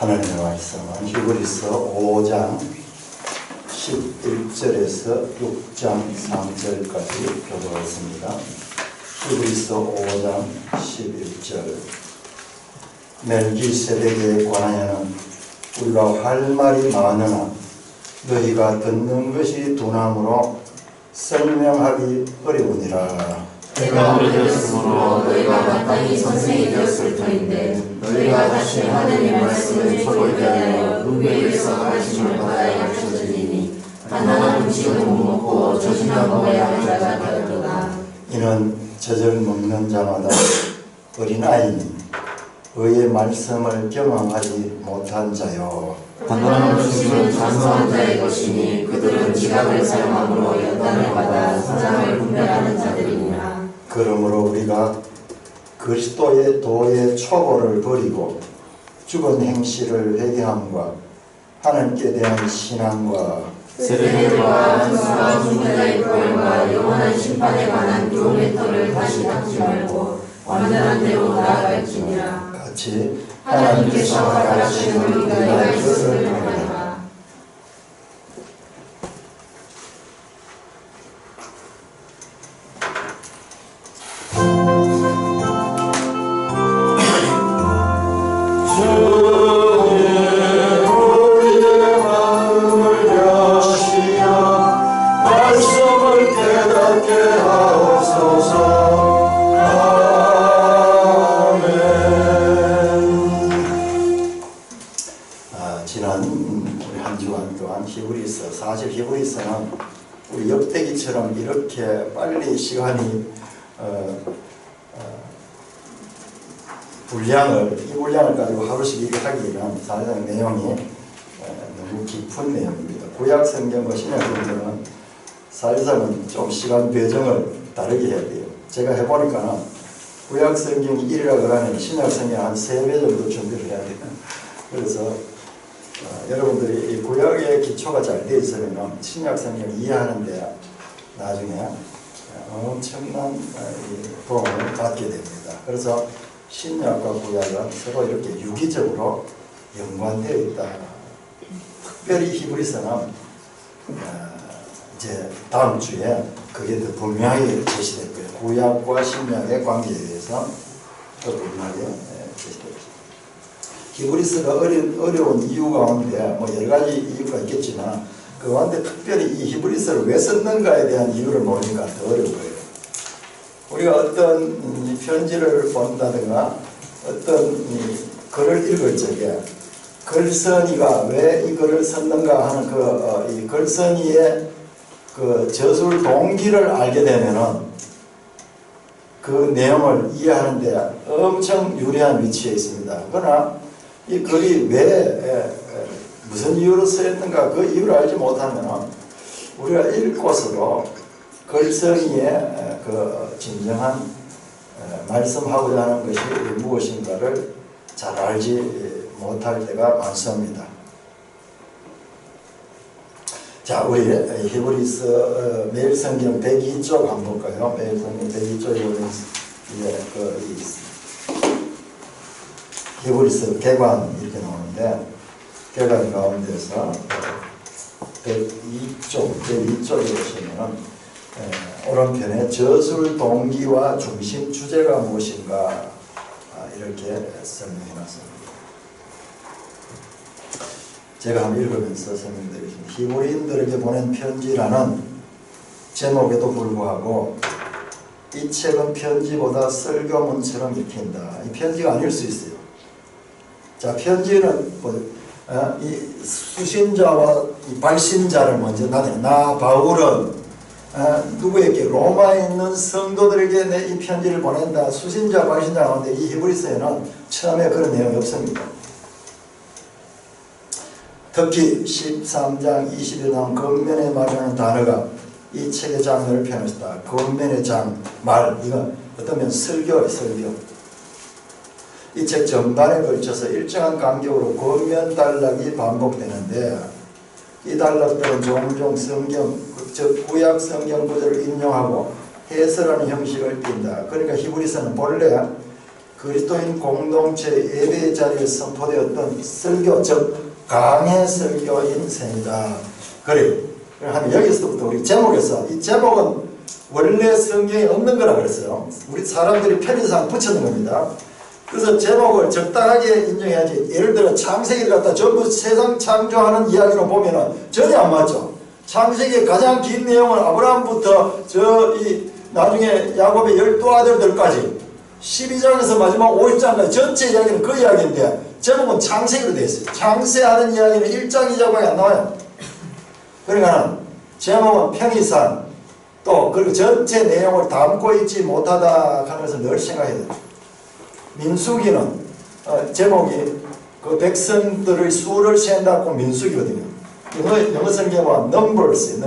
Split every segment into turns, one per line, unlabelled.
하나님의 말씀은 히브리서 5장 11절에서 6장 3절까지 교독하겠습니다. 히브리서 5장 11절. 멜기세덱에 관하여는 우리가 할 말이 많으나 너희가 듣는 것이 둔함으로 설명하기 어려우니라.
때가 오래되었으므로 너희가 마땅히 선생이 되었을 터인데 너희가 다시 하나님의 말씀을 듣고 대하여 누구에게서 가르침을 받아야 가르쳐지니 가난한 음식은 못 먹고 젖이나 먹어야 할 자가 되었도다.
이는 젖을 먹는 자마다 어린아이니 의의 말씀을 경험하지 못한 자요.
가난한 음식은 장성한 자의 것이니 그들은 지각을 사용함으로 연단을 받아 사장을 분별하는 자들이니라.
그러므로 우리가 그리스도의 도의 초보를 버리고 죽은 행실을 회개함과 하나님께 대한 신앙과
세대들과 안수와 중자의 부활과 영원한 심판에 관한 교훈의 터를 다시 닫지 말고 완전한 대로 나아갈지니라.
같이
하나님께서 가르치는 우리가 있음을 바라라.
사실 히브리서는 우리 역대기처럼 이렇게 빨리 시간이 이 분량을 가지고 하루씩 하기는 사실상 내용이 너무 깊은 내용입니다. 구약 성경과 신약 성경은 사실상은 좀 시간 배정을 다르게 해야 돼요. 제가 해보니까는 구약 성경이 1이라고 하면 신약 성경 한 3배 정도 준비를 해야 돼요. 그래서 여러분들이 이 구약의 기초가 잘 되어 있으면 신약 성경을 이해하는데 나중에 엄청난 도움을 받게 됩니다. 그래서 신약과 구약은 서로 이렇게 유기적으로 연관되어 있다. 특별히 히브리서는 이제 다음 주에 그게 더 분명하게 제시될 거예요. 구약과 신약의 관계에 대해서 더 분명하게 제시될 거예요. 히브리서가 어려운 이유 가운데 뭐 여러 가지 이유가 있겠지만 그 가운데 특별히 이 히브리서를 왜 썼는가에 대한 이유를 모르니까 더 어려운 거예요. 우리가 어떤 편지를 본다든가 어떤 글을 읽을 적에 글쓴이가 왜 이 글을 썼는가 하는 이 글쓴이의 그 저술 동기를 알게 되면은 그 내용을 이해하는 데 엄청 유리한 위치에 있습니다. 그러나 이 글이 왜 무슨 이유로 쓰였는가 그 이유를 알지 못하면 우리가 읽고서도 글쓴이의 그 진정한 말씀하고자 하는 것이 무엇인가를 잘 알지 못할 때가 많습니다. 자, 우리 히브리서 매일 성경 102쪽 한번 볼까요? 매일 성경 102쪽에 보면 히브리서 개관 이렇게 나오는데 개관 가운데서 102쪽에 보시면 오른편에 저술 동기와 중심 주제가 무엇인가 이렇게 설명해 놨습니다. 제가 한번 읽으면서 설명드리겠습니다. 히브리인들에게 보낸 편지라는 제목에도 불구하고 이 책은 편지보다 설교문처럼 읽힌다. 이 편지가 아닐 수 있어요. 자, 편지는 이 수신자와 이 발신자를 먼저 나 바울은 누구에게 로마에 있는 성도들에게 내 이 편지를 보낸다. 수신자 발신자 가운데 이 히브리서에는 처음에 그런 내용이 없습니다. 특히 13장 20에 나온 겉면에 말하는 단어가 이 책의 장르를 표현했다. 겉면의 말, 이건 어떠면 설교예요, 설교. 이 책 전반에 걸쳐서 일정한 간격으로 겉면 단락이 반복되는데 이 단락들은 종종 성경, 즉 구약 성경 구절을 인용하고 해설하는 형식을 띈다. 그러니까 히브리서는 본래 그리스도인 공동체 예배 자리에 선포되었던 설교, 즉 강해 설교인 셈이다. 그래 하면 여기서부터 우리 제목에서, 이 제목은 원래 성경에 없는 거라 그랬어요. 우리 사람들이 편의상 붙이는 겁니다. 그래서 제목을 적당하게 인정해야지. 예를 들어 창세기를 갖다 전부 세상 창조하는 이야기로 보면은 전혀 안 맞죠. 창세기의 가장 긴 내용은 아브라함부터 나중에 야곱의 12아들들까지 12장에서 마지막 50장까지 전체 이야기는 그 이야기인데 제목은 창세기로 되어 있어요. 창세하는 이야기는 1장 2장밖에 안 나와요. 그러니까 제목은 편의상 또 그리고 전체 내용을 담고 있지 못하다 하는 것을 늘 생각해야 돼요. 민수기는 제목이 그 백성들의 수를 센다고 민수기거든요. 영어 성경은 numbers.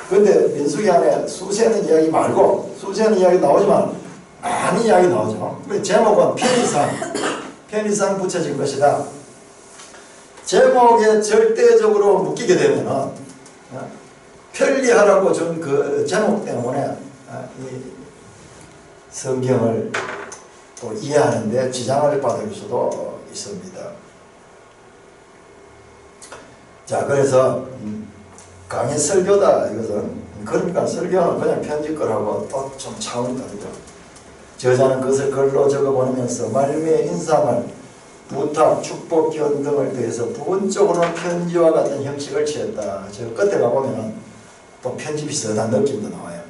근데 민수기 안에 수 세는 이야기 말고 수 세는 이야기 나오지만 많은 이야기 나오죠. 제목은 편의상 붙여진 것이다. 제목에 절대적으로 묶이게 되면은 편리하라고 준 그 제목 때문에 이 성경을 또 이해하는데 지장을 받을 수도 있습니다. 자, 그래서 강의 설교다 이것은, 그러니까 설교는 그냥 편집글하고 또 좀 차원이 다르죠. 저자는 그것을 글로 적어보내면서 말미의 인사말, 부탁, 축복, 기원 등을 더해서 부분적으로는 편지와 같은 형식을 취했다. 저 끝에 가보면 또 편지 비슷한 느낌도 나와요.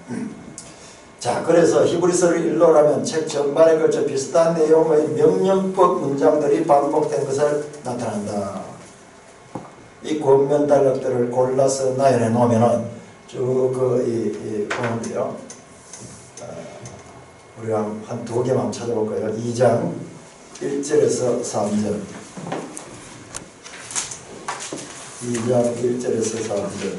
자, 그래서 히브리서를 일러라면 책 전반에 걸쳐 비슷한 내용의 명령법 문장들이 반복된 것을 나타난다. 이 권면 단락들을 골라서 나열해 놓으면은 쭉 보는데요. 우리가 한 두 개만 찾아볼 거예요. 2장 1절에서 3절. 2장 1절에서 3절.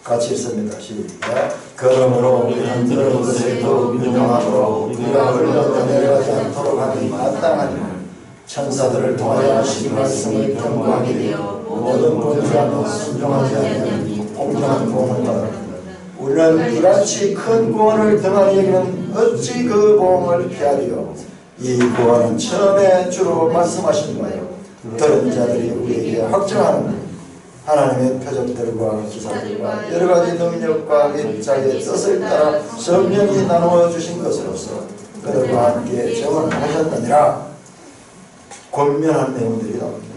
같이 읽습니다. 시작. 그러므로 우리는 들은 것을 더욱 인정하도록 우리가 흘러 내려가지 않도록 하니 마땅하니 천사들을 통하여 하신 말씀을 경고하게 되어 모든 범죄하며 순종하지 않는 공정한 보응을 받았다. 우리는 이같이 큰 구원을 등한히 여기는 어찌 그 보응을 피하리요. 이 구원은 처음에 주로 말씀하신 거예요. 들은 자들이 우리에게 확증하는 하나님의 표적들과 기사들과 여러가지 능력과 입자의 뜻을 따라 성령이 나누어 주신 것으로서 그들과 함께 정언하셨느니라. 권면한 내용들이 나옵니다.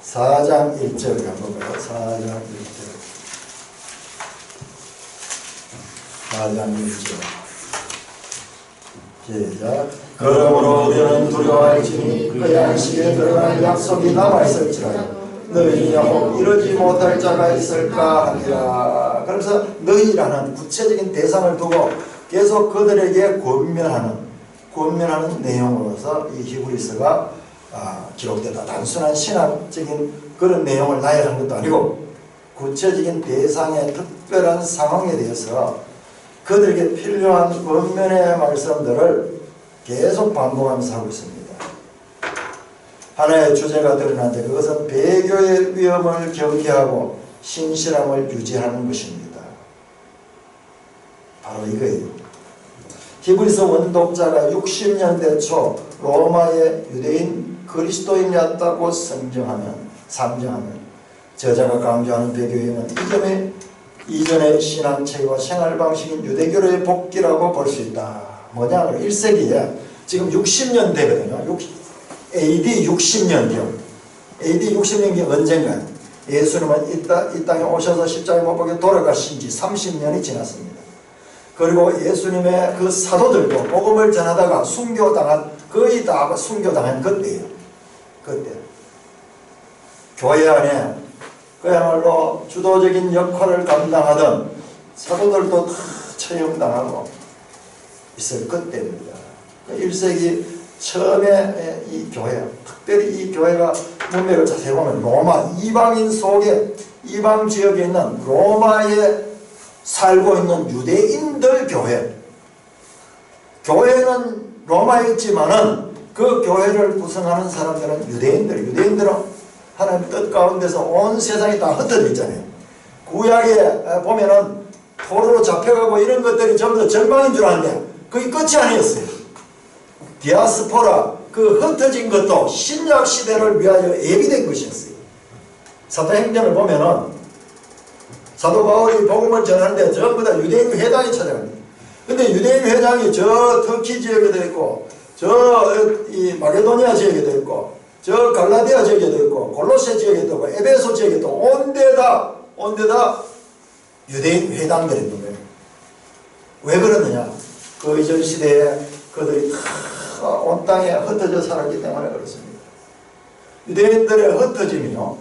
4장 1절을 한번 봐요. 4장 1절. 시작. 그러므로 우리는 두려워할지니 그 양식에 들어갈 약속이 남아있을지라도 너희냐 혹 이루지 못할 자가 있을까 하니라. 그래서 너희라는 구체적인 대상을 두고 계속 그들에게 권면하는 내용으로서 이 히브리서가 기록되다. 단순한 신학적인 그런 내용을 나열한 것도 아니고 구체적인 대상의 특별한 상황에 대해서 그들에게 필요한 권면의 말씀들을 계속 반복하면서 하고 있습니다. 하나의 주제가 드러나는데 그것은 배교의 위험을 경계하고 신실함을 유지하는 것입니다. 바로 이거예요. 히브리서 원독자가 60년대 초 로마의 유대인 그리스도인이었다고 상정하면 저자가 강조하는 배교행은 이전의 신앙체계와 생활방식인 유대교의 복귀라고 볼 수 있다. 뭐냐면 1세기에 지금 60년대거든요. AD 60년경. AD 60년경 언젠가요? 예수님은 이 땅에 오셔서 십자가에 못 박혀 돌아가신 지 30년이 지났습니다. 그리고 예수님의 그 사도들도 복음을 전하다가 거의 다 순교당한 그때예요. 그때. 교회 안에 그야말로 주도적인 역할을 감당하던 사도들도 다 처형당하고 있을 그때입니다. 1세기 처음에 이 교회, 특별히 이 교회가 문맥을 자세히 보면 로마, 이방인 속에, 이방 지역에 있는 로마에 살고 있는 유대인들 교회. 교회는 로마에 있지만은 그 교회를 구성하는 사람들은 유대인들은 하나님의 뜻 가운데서 온 세상이 다 흩어져 있잖아요. 구약에 보면은 포로로 잡혀가고 이런 것들이 전부 다 절망인 줄 아는데 그게 끝이 아니었어요. 디아스포라, 그 흩어진 것도 신약 시대를 위하여 예비된 것이었어요. 사도행전을 보면은 사도 바울이 복음을 전하는데 전부 다 유대인 회당이 찾아갑니다. 근데 유대인 회당이 저 터키 지역에도 있고 이 마게도니아 지역에도 있고 저 갈라디아 지역에도 있고 골로새 지역에도 있고 에베소 지역에도 온데다 유대인 회당들이 있는 거예요. 왜 그러느냐? 그 이전 시대에 그들이 다 온 땅에 흩어져 살았기 때문에 그렇습니다. 유대인들의 흩어짐이요,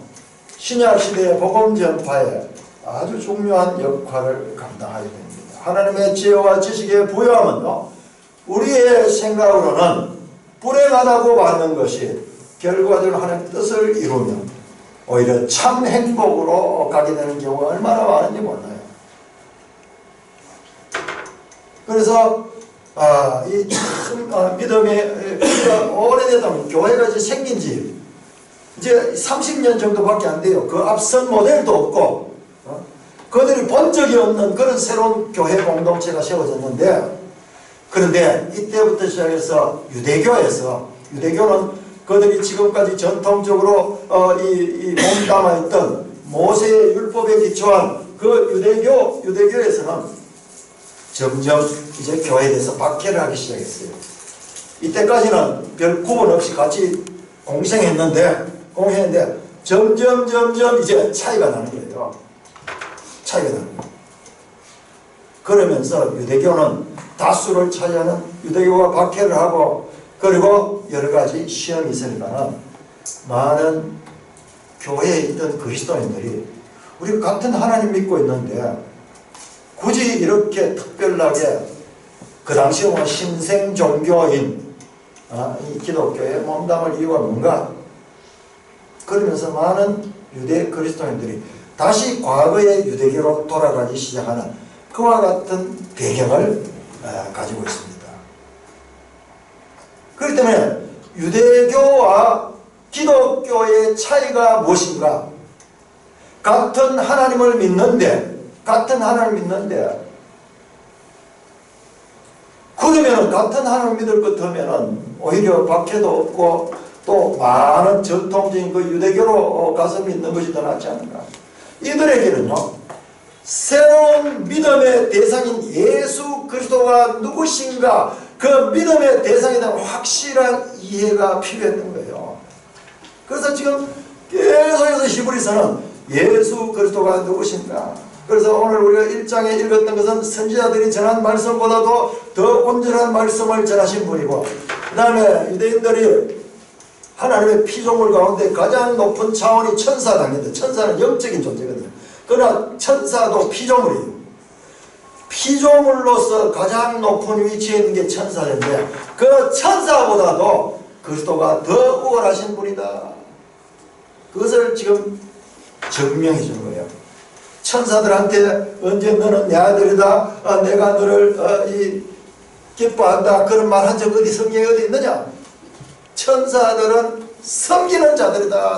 신약 시대의 복음 전파에 아주 중요한 역할을 감당하게 됩니다. 하나님의 지혜와 지식의 부여함은요, 우리의 생각으로는 불행하다고 받는 것이 결과적으로 하나님의 뜻을 이루면 오히려 참 행복으로 가게 되는 경우가 얼마나 많은지 몰라요. 그래서 이 참 믿음이 오래되다 보면 교회가 이제 생긴 지 이제 30년 정도밖에 안 돼요. 그 앞선 모델도 없고 그들이 본 적이 없는 그런 새로운 교회 공동체가 세워졌는데, 그런데 이때부터 시작해서 유대교는 그들이 지금까지 전통적으로 몸담아있던 모세의 율법에 기초한 그 유대교에서는 점점 이제 교회에 대해서 박해를 하기 시작했어요. 이때까지는 별 구분 없이 같이 공생했는데 점점 이제 차이가 나는 거예요. 그러면서 유대교는 다수를 차지하는 유대교가 박해를 하고, 그리고 여러 가지 시험이 있으니까는 많은 교회에 있던 그리스도인들이 우리 같은 하나님 믿고 있는데 굳이 이렇게 특별하게 그 당시 뭐 신생 종교인 이 기독교에 몸담을 이유가 뭔가? 그러면서 많은 유대 그리스도인들이 다시 과거의 유대교로 돌아가기 시작하는 그와 같은 배경을 가지고 있습니다. 그렇기 때문에 유대교와 기독교의 차이가 무엇인가? 같은 하나님을 믿는데 그러면 같은 하나님을 믿을 것 같으면 오히려 박해도 없고 또 많은 전통적인 그 유대교로 가서 믿는 것이 더 낫지 않은가? 이들에게는요, 새로운 믿음의 대상인 예수 그리스도가 누구신가, 그 믿음의 대상에 대한 확실한 이해가 필요했던 거예요. 그래서 지금 계속해서 히브리서는 예수 그리스도가 누구신가. 그래서 오늘 우리가 1장에 읽었던 것은 선지자들이 전한 말씀보다도 더 온전한 말씀을 전하신 분이고, 그 다음에 유대인들이 하나님의 피조물 가운데 가장 높은 차원이 천사랍니다. 천사는 영적인 존재거든요. 그러나 천사도 피조물이에요. 피조물로서 가장 높은 위치에 있는 게 천사인데 그 천사보다도 그리스도가 더 우월하신 분이다. 그것을 지금 증명해 주는 거예요. 천사들한테 언제 너는 내 아들이다, 내가 너를 기뻐한다, 그런 말 한 적 어디 성경에 어디 있느냐? 천사들은 섬기는 자들이다.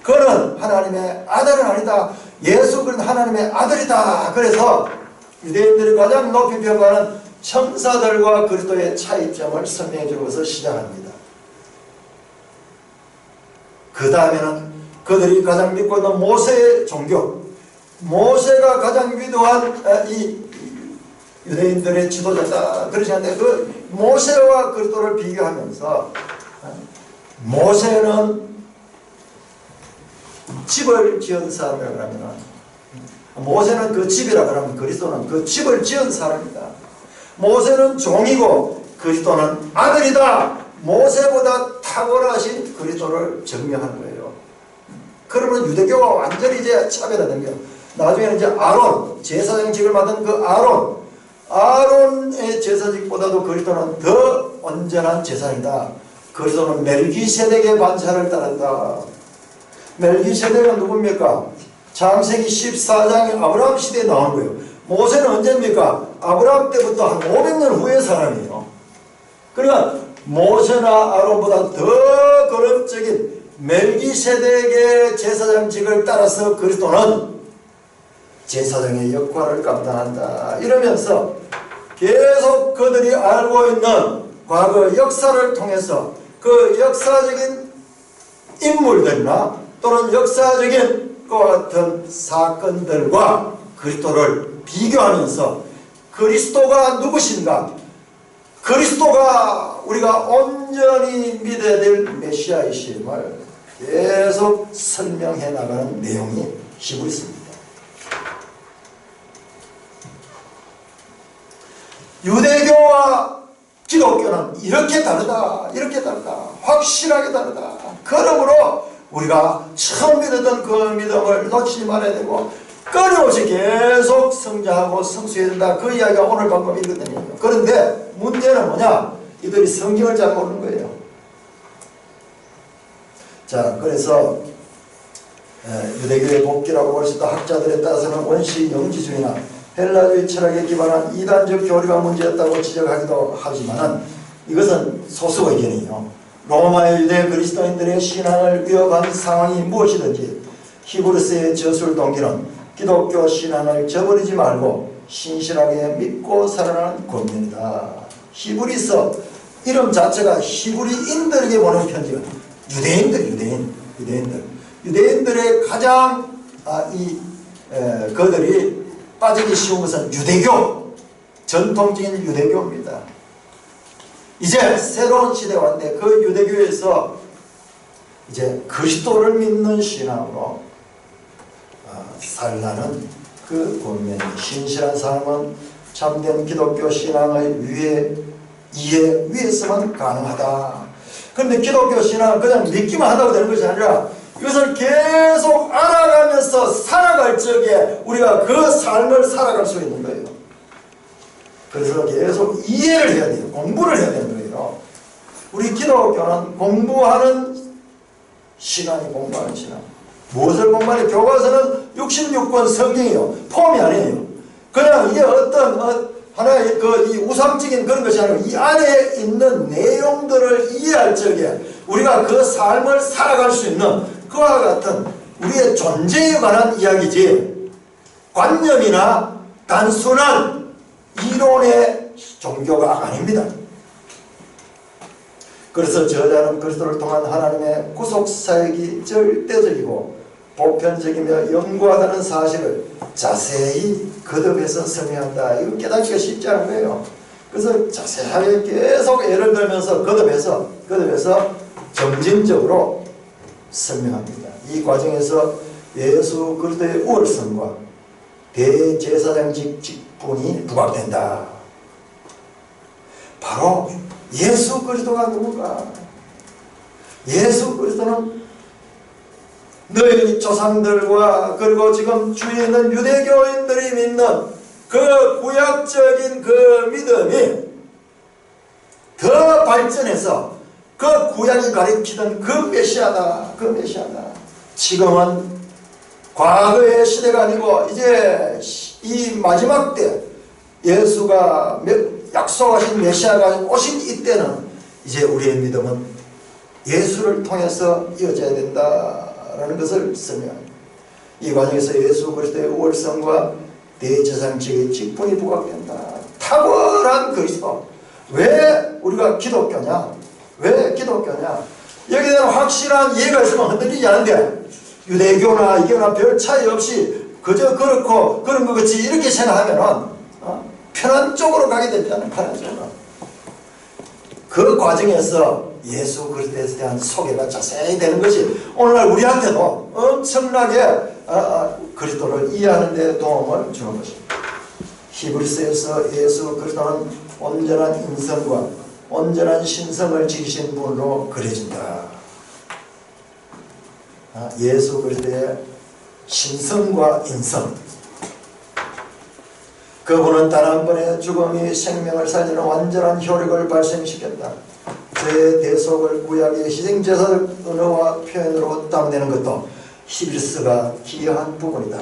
그는 하나님의 아들은 아니다. 예수 그리스도는 하나님의 아들이다. 그래서 유대인들이 가장 높이 평가하는 천사들과 그리스도의 차이점을 설명해 주는 것을 시작합니다. 그 다음에는 그들이 가장 믿고 있는 모세의 종교, 모세가 가장 위대한 이 유대인들의 지도자다. 그러지 않는데 그 모세와 그리스도를 비교하면서 모세는 집을 지은 사람이라고 하면, 모세는 그 집이라 그러면 그리스도는 그 집을 지은 사람이다. 모세는 종이고 그리스도는 아들이다. 모세보다 탁월하신 그리스도를 증명하는 거예요. 그러면 유대교가 완전히 이제 차별화된 거예요. 나중에는 이제 아론, 제사장직을 맡은 그 아론의 제사직보다도 그리스도는 더 온전한 제사장이다. 그리스도는 멜기세덱의 반차를 따른다. 멜기세덱은 누굽니까? 창세기 14장에 아브라함 시대에 나온 거예요. 모세는 언제입니까? 아브라함 때부터 한 500년 후의 사람이에요. 그러니까 모세나 아론보다 더 거듭적인 멜기세덱의 제사장직을 따라서 그리스도는 제사장의 역할을 감당한다. 이러면서 계속 그들이 알고 있는 과거 역사를 통해서 그 역사적인 인물들이나 또는 역사적인 그와 같은 사건들과 그리스도를 비교하면서 그리스도가 누구신가? 그리스도가 우리가 온전히 믿어야 될 메시아이심을 계속 설명해 나가는 내용이 히브리서입니다. 유대교와 기독교는 이렇게 다르다, 이렇게 다르다, 확실하게 다르다. 그러므로 우리가 처음 믿었던 그 믿음을 놓치지 말아야 되고 끊임없이 계속 성장하고 성수해야 된다. 그 이야기가 오늘 방금 있거든요. 그런데 문제는 뭐냐? 이들이 성경을 잘 모르는 거예요. 자, 그래서 유대교의 복귀라고 볼 수 있다. 학자들에 따라서는 원시 영지주의나 헬라주의 철학에 기반한 이단적 교리가 문제였다고 지적하기도 하지만 이것은 소수 의견이에요. 로마의 유대 그리스도인들의 신앙을 위협한 상황이 무엇이든지 히브리서의 저술 동기는 기독교 신앙을 저버리지 말고 신실하게 믿고 살아가는 권면이다. 히브리서 이름 자체가 히브리인들에게 보낸 편지가 유대인들의 가장 그들이 빠지기 쉬운 것은 유대교, 전통적인 유대교입니다. 이제 새로운 시대가 왔는데 그 유대교에서 이제 그리스도를 믿는 신앙으로 살라는 그 권면. 신실한 사람은 참된 기독교 신앙의 이해 위에서만 가능하다. 그런데 기독교 신앙은 그냥 믿기만 한다고 되는 것이 아니라 이것을 계속 알아가면서 살아갈 적에 우리가 그 삶을 살아갈 수 있는 거예요. 그래서 계속 이해를 해야 돼요. 공부를 해야 되는 거예요. 우리 기독교는 공부하는 시간이 공부하는 시간. 무엇을 공부하냐? 교과서는 66권 성경이에요. 폼이 아니에요. 그냥 이게 어떤 하나의 이 우상적인 그런 것이 아니고 이 안에 있는 내용들을 이해할 적에 우리가 그 삶을 살아갈 수 있는 그와 같은 우리의 존재에 관한 이야기지 관념이나 단순한 이론의 종교가 아닙니다. 그래서 저자는 그리스도를 통한 하나님의 구속사역이 절대적이고 보편적이며 영구하다는 사실을 자세히 거듭해서 설명한다. 이거 깨닫기가 쉽지 않은 거예요. 그래서 자세하게 계속 예를 들면서 거듭해서 점진적으로 설명합니다. 이 과정에서 예수 그리스도의 우월성과 대제사장직 직분이 부각된다. 바로 예수 그리스도가 누군가? 예수 그리스도는 너희 조상들과 그리고 지금 주위에 있는 유대교인들이 믿는 그 구약적인 그 믿음이 더 발전해서 그 구약이 가리키던 그 메시아다. 그 메시아다. 지금은 과거의 시대가 아니고 이제 이 마지막 때 예수가 약속하신 메시아가 오신 이때는 이제 우리의 믿음은 예수를 통해서 이어져야 된다라는 것을 설명합니다. 이 과정에서 예수 그리스도의 우월성과 대제사장직의 직분이 부각된다. 탁월한 그리스도. 왜 우리가 기독교냐? 왜 기독교냐? 여기에 대한 확실한 이해가 있으면 흔들리지 않은데 유대교나 이교나 별 차이 없이 그저 그렇고 그런 것 같이 이렇게 생각하면은 편한 쪽으로 가게 되잖아요. 편한 쪽으로. 그 과정에서 예수 그리스도에 대한 소개가 자세히 되는 것이 오늘날 우리한테도 엄청나게 그리스도를 이해하는 데 도움을 주는 것입니다. 히브리서에서 예수 그리스도는 온전한 인성과 온전한 신성을 지니신 분으로 그려진다. 예수 그리스도의 신성과 인성. 그분은 단 한 번의 죽음이 생명을 살리는 완전한 효력을 발생시켰다. 죄의 대속을 구약의 희생제사적 언어와 표현으로 담내는 것도 히브리서가 기여한 부분이다.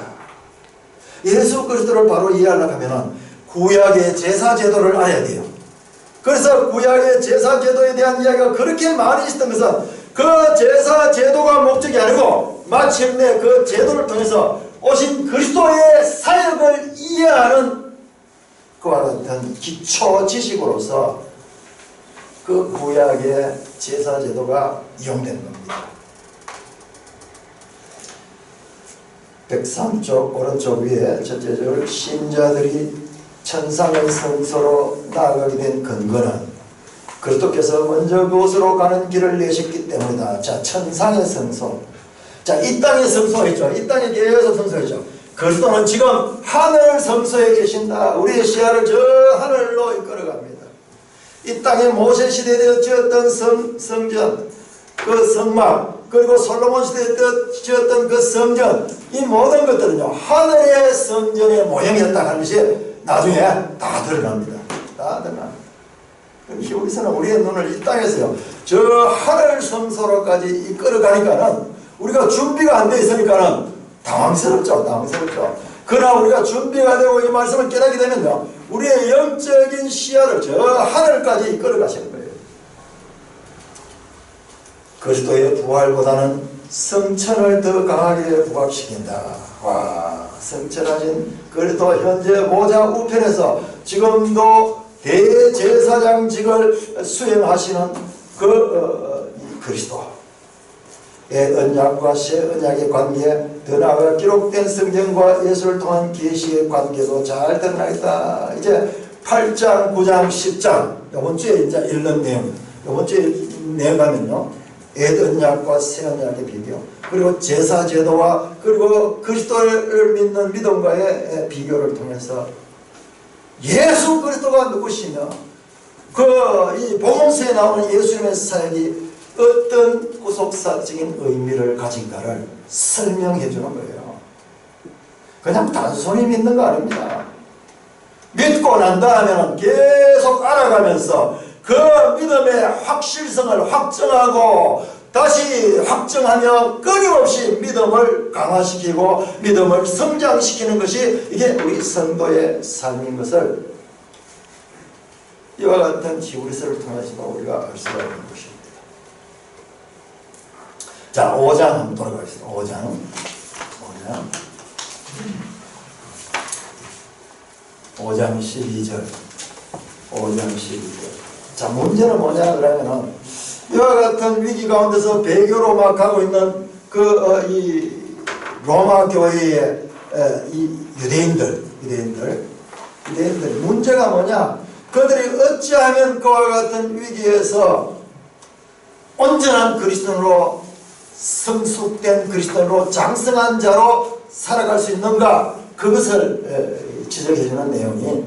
예수 그리스도를 바로 이해하려고 하면 구약의 제사제도를 알아야 돼요. 그래서 구약의 제사제도에 대한 이야기가 그렇게 많이 있었던 것은 그 제사 제도가 목적이 아니고 마침내 그 제도를 통해서 오신 그리스도의 사역을 이해하는 그와 같은 기초 지식으로서 그 구약의 제사 제도가 이용된 겁니다. 103쪽 오른쪽 위에 첫째 줄 신자들이 천상의 성소로 나아가게 된 근거는 그리스도께서 먼저 그곳으로 가는 길을 내셨기 때문이다. 자, 천상의 성소. 자, 이 땅의 성소이죠. 이 땅에 계속 성소이죠. 그리스도는 지금 하늘 성소에 계신다. 우리의 시야를 저 하늘로 이끌어갑니다. 이 땅에 모세 시대에 지었던 성전, 그 성막, 그리고 솔로몬 시대에 지었던 그 성전, 이 모든 것들은요 하늘의 성전의 모형이었다 하는 것이 나중에 다 드러납니다. 다 드러납니다. 히브리서는 우리의 눈을 이 땅에서요 저 하늘 성소로까지 이끌어가니까는 우리가 준비가 안 돼 있으니까는 당황스럽죠. 그러나 우리가 준비가 되고 이 말씀을 깨닫게 되면요 우리의 영적인 시야를 저 하늘까지 이끌어 가시는 거예요. 그리스도의 부활보다는 성천을 더 강하게 부각시킨다. 와, 성천하신 그리스도 현재 모자 우편에서 지금도 대제사장직을 수행하시는 이 그리스도의 언약과 새 언약의 관계, 더 나아가 기록된 성경과 예수를 통한 계시의 관계도 잘 드러나겠다. 이제 8장, 9장, 10장 이번 주에 이제 읽는 내용, 이번 주에 내용 가면요 옛 언약과 새 언약의 비교, 그리고 제사 제도와 그리고 그리스도를 믿는 믿음과의 비교를 통해서 예수 그리스도가 누구시며 이 복음서에 나오는 예수님의 사역이 어떤 구속사적인 의미를 가진가를 설명해 주는 거예요. 그냥 단순히 믿는 거 아닙니다. 믿고 난 다음에는 계속 알아가면서 그 믿음의 확실성을 확정하고 다시 확정하며 끊임없이 믿음을 강화시키고 믿음을 성장시키는 것이 이게 우리 성도의 삶인 것을 이와 같은 히브리서를 통해서 우리가 알 수가 있는 것입니다. 자, 5장 한번 돌아가겠습니다. 5장 12절. 자, 문제는 뭐냐 그러면은 이와 같은 위기 가운데서 배교로 막 가고 있는 이 로마 교회의 이 유대인들 문제가 뭐냐? 그들이 어찌하면 그와 같은 위기에서 온전한 그리스도인으로 성숙된 그리스도인으로 장성한 자로 살아갈 수 있는가? 그것을 지적해주는 내용이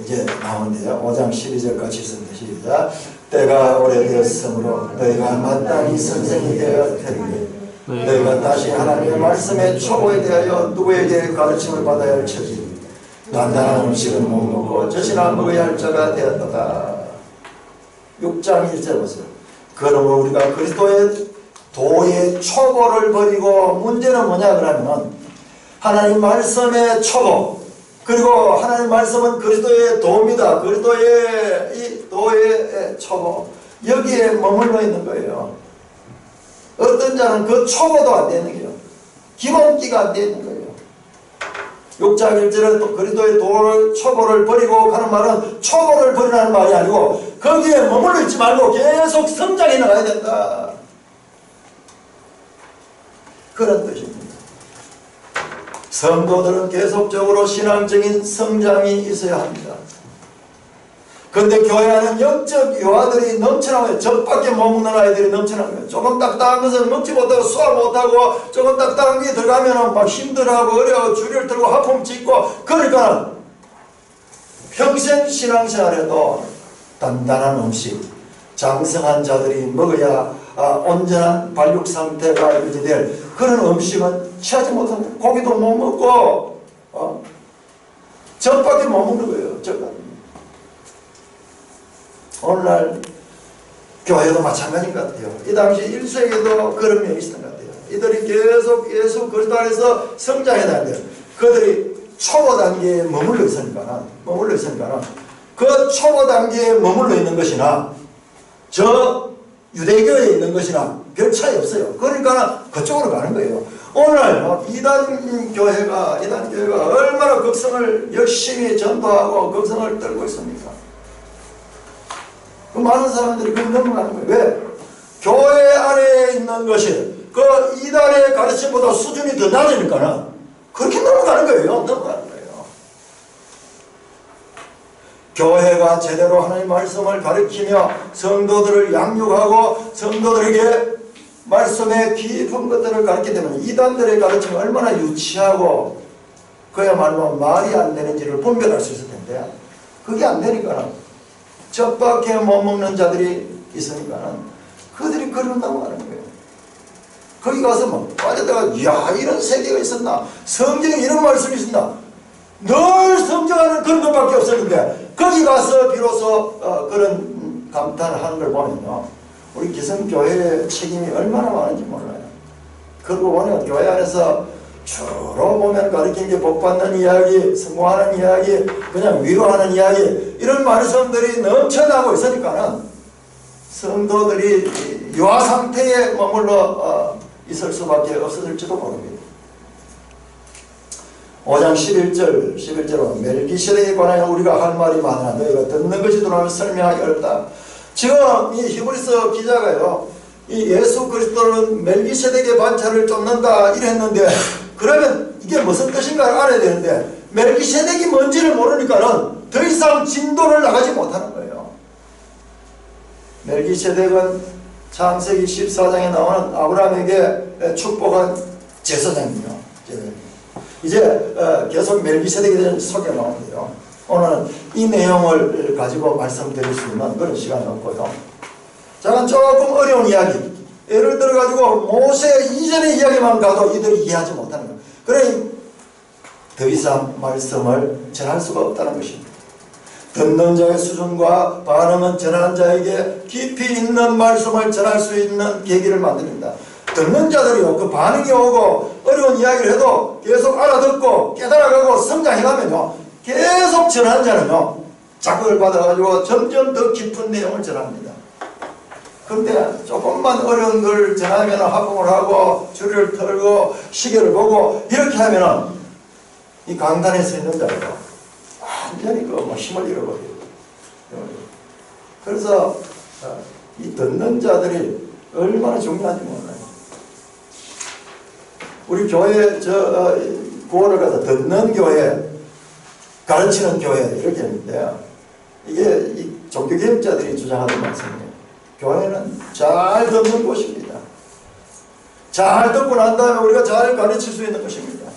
이제 나오는데요. 5장 12절까지 읽습니다. 시작. 때가 오래되었으므로 너희가 마땅히 선생이 되어야 되는데 너희가 다시 하나님의 말씀의 초보에 대하여 누구에게 가르침을 받아야 할 처지 단단한 음식은 못 먹고 젖이나 먹어야 할 자가 되었다. 6장 1절 보세요. 그러므로 우리가 그리스도의 도의 초보를 버리고 문제는 뭐냐 그러면 하나님 말씀의 초보 그리고 하나님 말씀은 그리스도의 도입니다. 그리스도의 이 도의 초보 여기에 머물러 있는 거예요. 어떤 자는 그 초보도 안 되는 거예요. 기본기가 안 되는 거예요. 6장 1절에 또 그리스도의 도를 초보를 버리고 가는 말은 초보를 버리라는 말이 아니고 거기에 머물러 있지 말고 계속 성장해 나가야 된다. 그런 뜻입니다. 성도들은 계속적으로 신앙적인 성장이 있어야 합니다. 그런데 교회 안에는 영적 요하들이 넘쳐나고요. 젖밖에 못 먹는 아이들이 넘쳐나고요. 조금 딱딱한 것은 먹지 못하고 소화 못하고 조금 딱딱한 게 들어가면 막 힘들어하고 어려워 주리를 들고 하품 짓고 그러니까 평생 신앙생활에도 단단한 음식 장성한 자들이 먹어야 온전한 발육 상태가 유지될 그런 음식은 취하지 못합니다. 고기도 못 먹고 젖밖에 못 먹는 거예요. 젖밖에. 오늘날 교회도 마찬가지인 것 같아요. 이 당시 1세기에도 그런 면이 있었던 것 같아요. 이들이 계속 예수 그리스도 안에서 성장해 나가는데 그들이 초보 단계에 머물러 있으니까 그 초보 단계에 머물러 있는 것이나 저 유대교에 있는 것이나 별 차이 없어요. 그러니까 그쪽으로 가는 거예요. 오늘 이단 교회가 얼마나 극성을 열심히 전도하고 극성을 떨고 있습니까? 그 많은 사람들이 그걸 넘어가는 거예요. 왜? 교회 안에 있는 것이 그 이단의 가르침보다 수준이 더 낮으니까는 그렇게 넘어가는 거예요. 넘어가는 거예요. 교회가 제대로 하나님의 말씀을 가르치며 성도들을 양육하고 성도들에게 말씀의 깊은 것들을 가르치게 되면 이단들의 가르침이 얼마나 유치하고 그야말로 말이 안 되는지를 분별할 수 있을 텐데 그게 안 되니까는 젖밖에 못 먹는 자들이 있으니까는 그들이 그리로 넘어가는 거예요. 거기 가서 뭐 빠져다가 야 이런 세계가 있었나, 성경에 이런 말씀이 있었나, 늘 성경하는 그런 것밖에 없었는데 거기 가서 비로소 그런 감탄을 하는 걸 보면요, 우리 기성교회의 책임이 얼마나 많은지 몰라요. 그리고 보면 교회 안에서 주로 보면 가르치는 게 복받는 이야기, 성공하는 이야기, 그냥 위로하는 이야기, 이런 말씀들이 넘쳐나고 있으니까는 성도들이 유아 상태에 머물러 있을 수밖에 없을지도 모릅니다. 5장 11절로 멜기세덱에 관하여 우리가 할 말이 많으나 너희가 듣는 것이 두려우면 설명하기 어렵다. 지금 이 히브리서 기자가요, 이 예수 그리스도는 멜기세덱의 반차를 쫓는다 이랬는데 그러면 이게 무슨 뜻인가를 알아야 되는데 멜기세덱이 뭔지를 모르니까는 더 이상 진도를 나가지 못하는 거예요. 멜기세덱은 창세기 14장에 나오는 아브라함에게 축복한 제사장이요. 이제 계속 멜기세덱에 대한 소개가 나오는데요. 오늘은 이 내용을 가지고 말씀드릴 수 있는 그런 시간이 없고요. 잠깐 조금 어려운 이야기, 예를 들어 가지고 모세 이전의 이야기만 가도 이들이 이해하지 못하는 거예요. 그러니 더 이상 말씀을 전할 수가 없다는 것입니다. 듣는 자의 수준과 반응은 전하는 자에게 깊이 있는 말씀을 전할 수 있는 계기를 만듭니다. 듣는 자들이요, 그 반응이 오고 어려운 이야기를 해도 계속 알아듣고 깨달아가고 성장해가면요, 계속 전하는 자는요, 자극을 받아가지고 점점 더 깊은 내용을 전합니다. 그런데 조금만 어려운 걸 전하면 화풍을 하고 줄을 털고 시계를 보고 이렇게 하면은 이 강단에 서 있는 자예요, 완전히 힘을 잃어버려요. 그래서 이 듣는 자들이 얼마나 중요한지 몰라요. 우리 교회 구호를 가서 듣는 교회, 가르치는 교회 이렇게 했는데요, 이게 이 종교개혁자들이 주장하는 말씀이에요. 교회는 잘 듣는 곳입니다. 잘 듣고 난 다음에 우리가 잘 가르칠 수 있는 것입니다.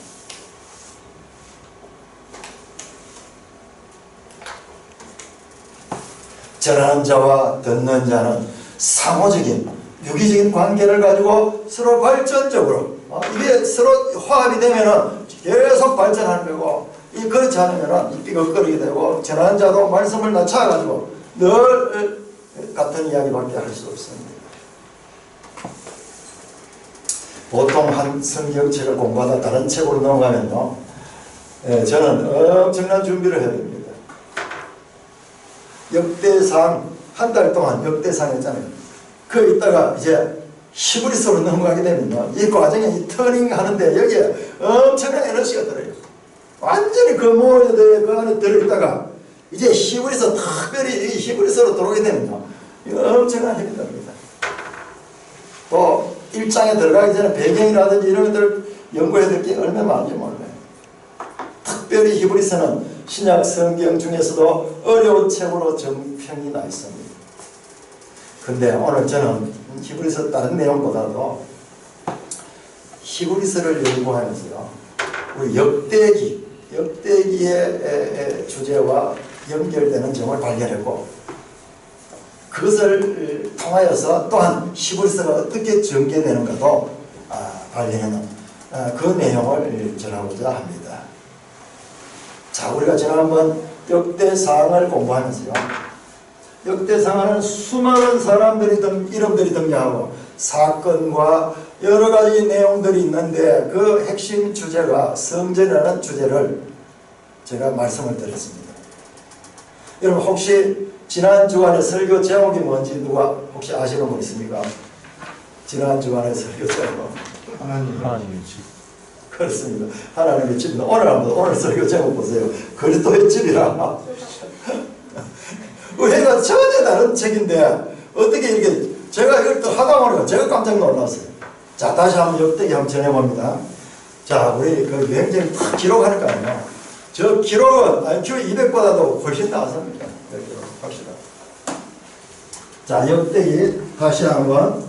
전하는 자와 듣는 자는 상호적인 유기적인 관계를 가지고 서로 발전적으로 이게 서로 화합이 되면은 계속 발전하는 거고, 그렇지 않으면은 이 삐걱거리게 되고 전하는 자도 말씀을 낮춰가지고 늘 같은 이야기밖에 할 수 없습니다. 보통 한 성경책을 공부하다 다른 책으로 넘어가면요, 저는 엄청난 준비를 해야 됩니다. 역대상 한 달 동안 역대상 했잖아요. 그 있다가 이제 히브리서로 넘어가게 되면요, 이 과정에 이 터닝 하는데 여기에 엄청난 에너지가 들어요. 완전히 그 모드에 그 안에 들어있다가 이제 히브리서 특별히 이 히브리서로 들어오게 되면요, 엄청난 힘이 듭니다. 또 1장에 들어가기 전에 배경이라든지 이런 것들을 연구해야 될 게 얼마나 많은지 몰라요. 특별히 히브리서는 신약 성경 중에서도 어려운 책으로 정평이 나 있습니다. 근데 오늘 저는 히브리서 다른 내용보다도 히브리서를 연구하면서요, 우리 역대기의 주제와 연결되는 점을 발견했고, 그것을 통하여서 또한 히브리서가 어떻게 전개되는가도 발견하는 그 내용을 전하고자 합니다. 자, 우리가 지난번 역대상을 공부하면서요, 역대상은 수많은 사람들이 이름들이 등장하고 사건과 여러 가지 내용들이 있는데 그 핵심 주제가 성전이라는 주제를 제가 말씀을 드렸습니다. 여러분 혹시 지난 주간에 설교 제목이 뭔지 누가 혹시 아시는 분 있습니까? 지난 주간에 설교제목
하나님의 집.
그렇습니다. 하나님의 집입니다. 오늘 설교 제목 보세요. 그리스도의 집이라. 은혜가 전혀 다른 책인데 어떻게 이렇게 제가 이걸 또 하다 보니까 제가 깜짝 놀랐어요. 자, 다시 한번 역대기 한번 전해봅니다. 자, 우리 그 여행자를 다 기록하니까요. 저 기록은 IQ 200보다도 훨씬 나았습니다. 합시다. 자, 역대기 다시 한번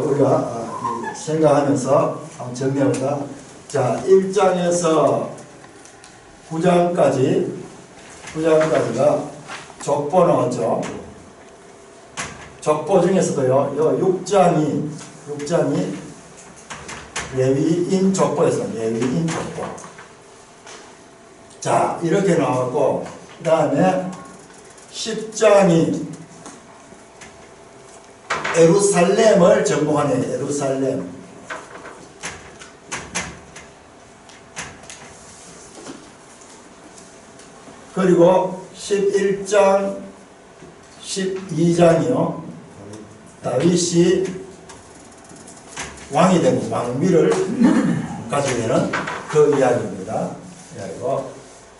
우리가 생각하면서 한번 정리합니다. 자, 1장에서 9장까지가 족보 나왔죠. 족보 중에서도요, 요 6장이 레위인 족보에서 레위인 족보. 자, 이렇게 나왔고, 그 다음에 10장이 예루살렘을 정복하네. 예루살렘. 그리고 11장 12장이요 다윗이 왕이 되고 왕위를 가지게 되는 그 이야기입니다. 이야기고,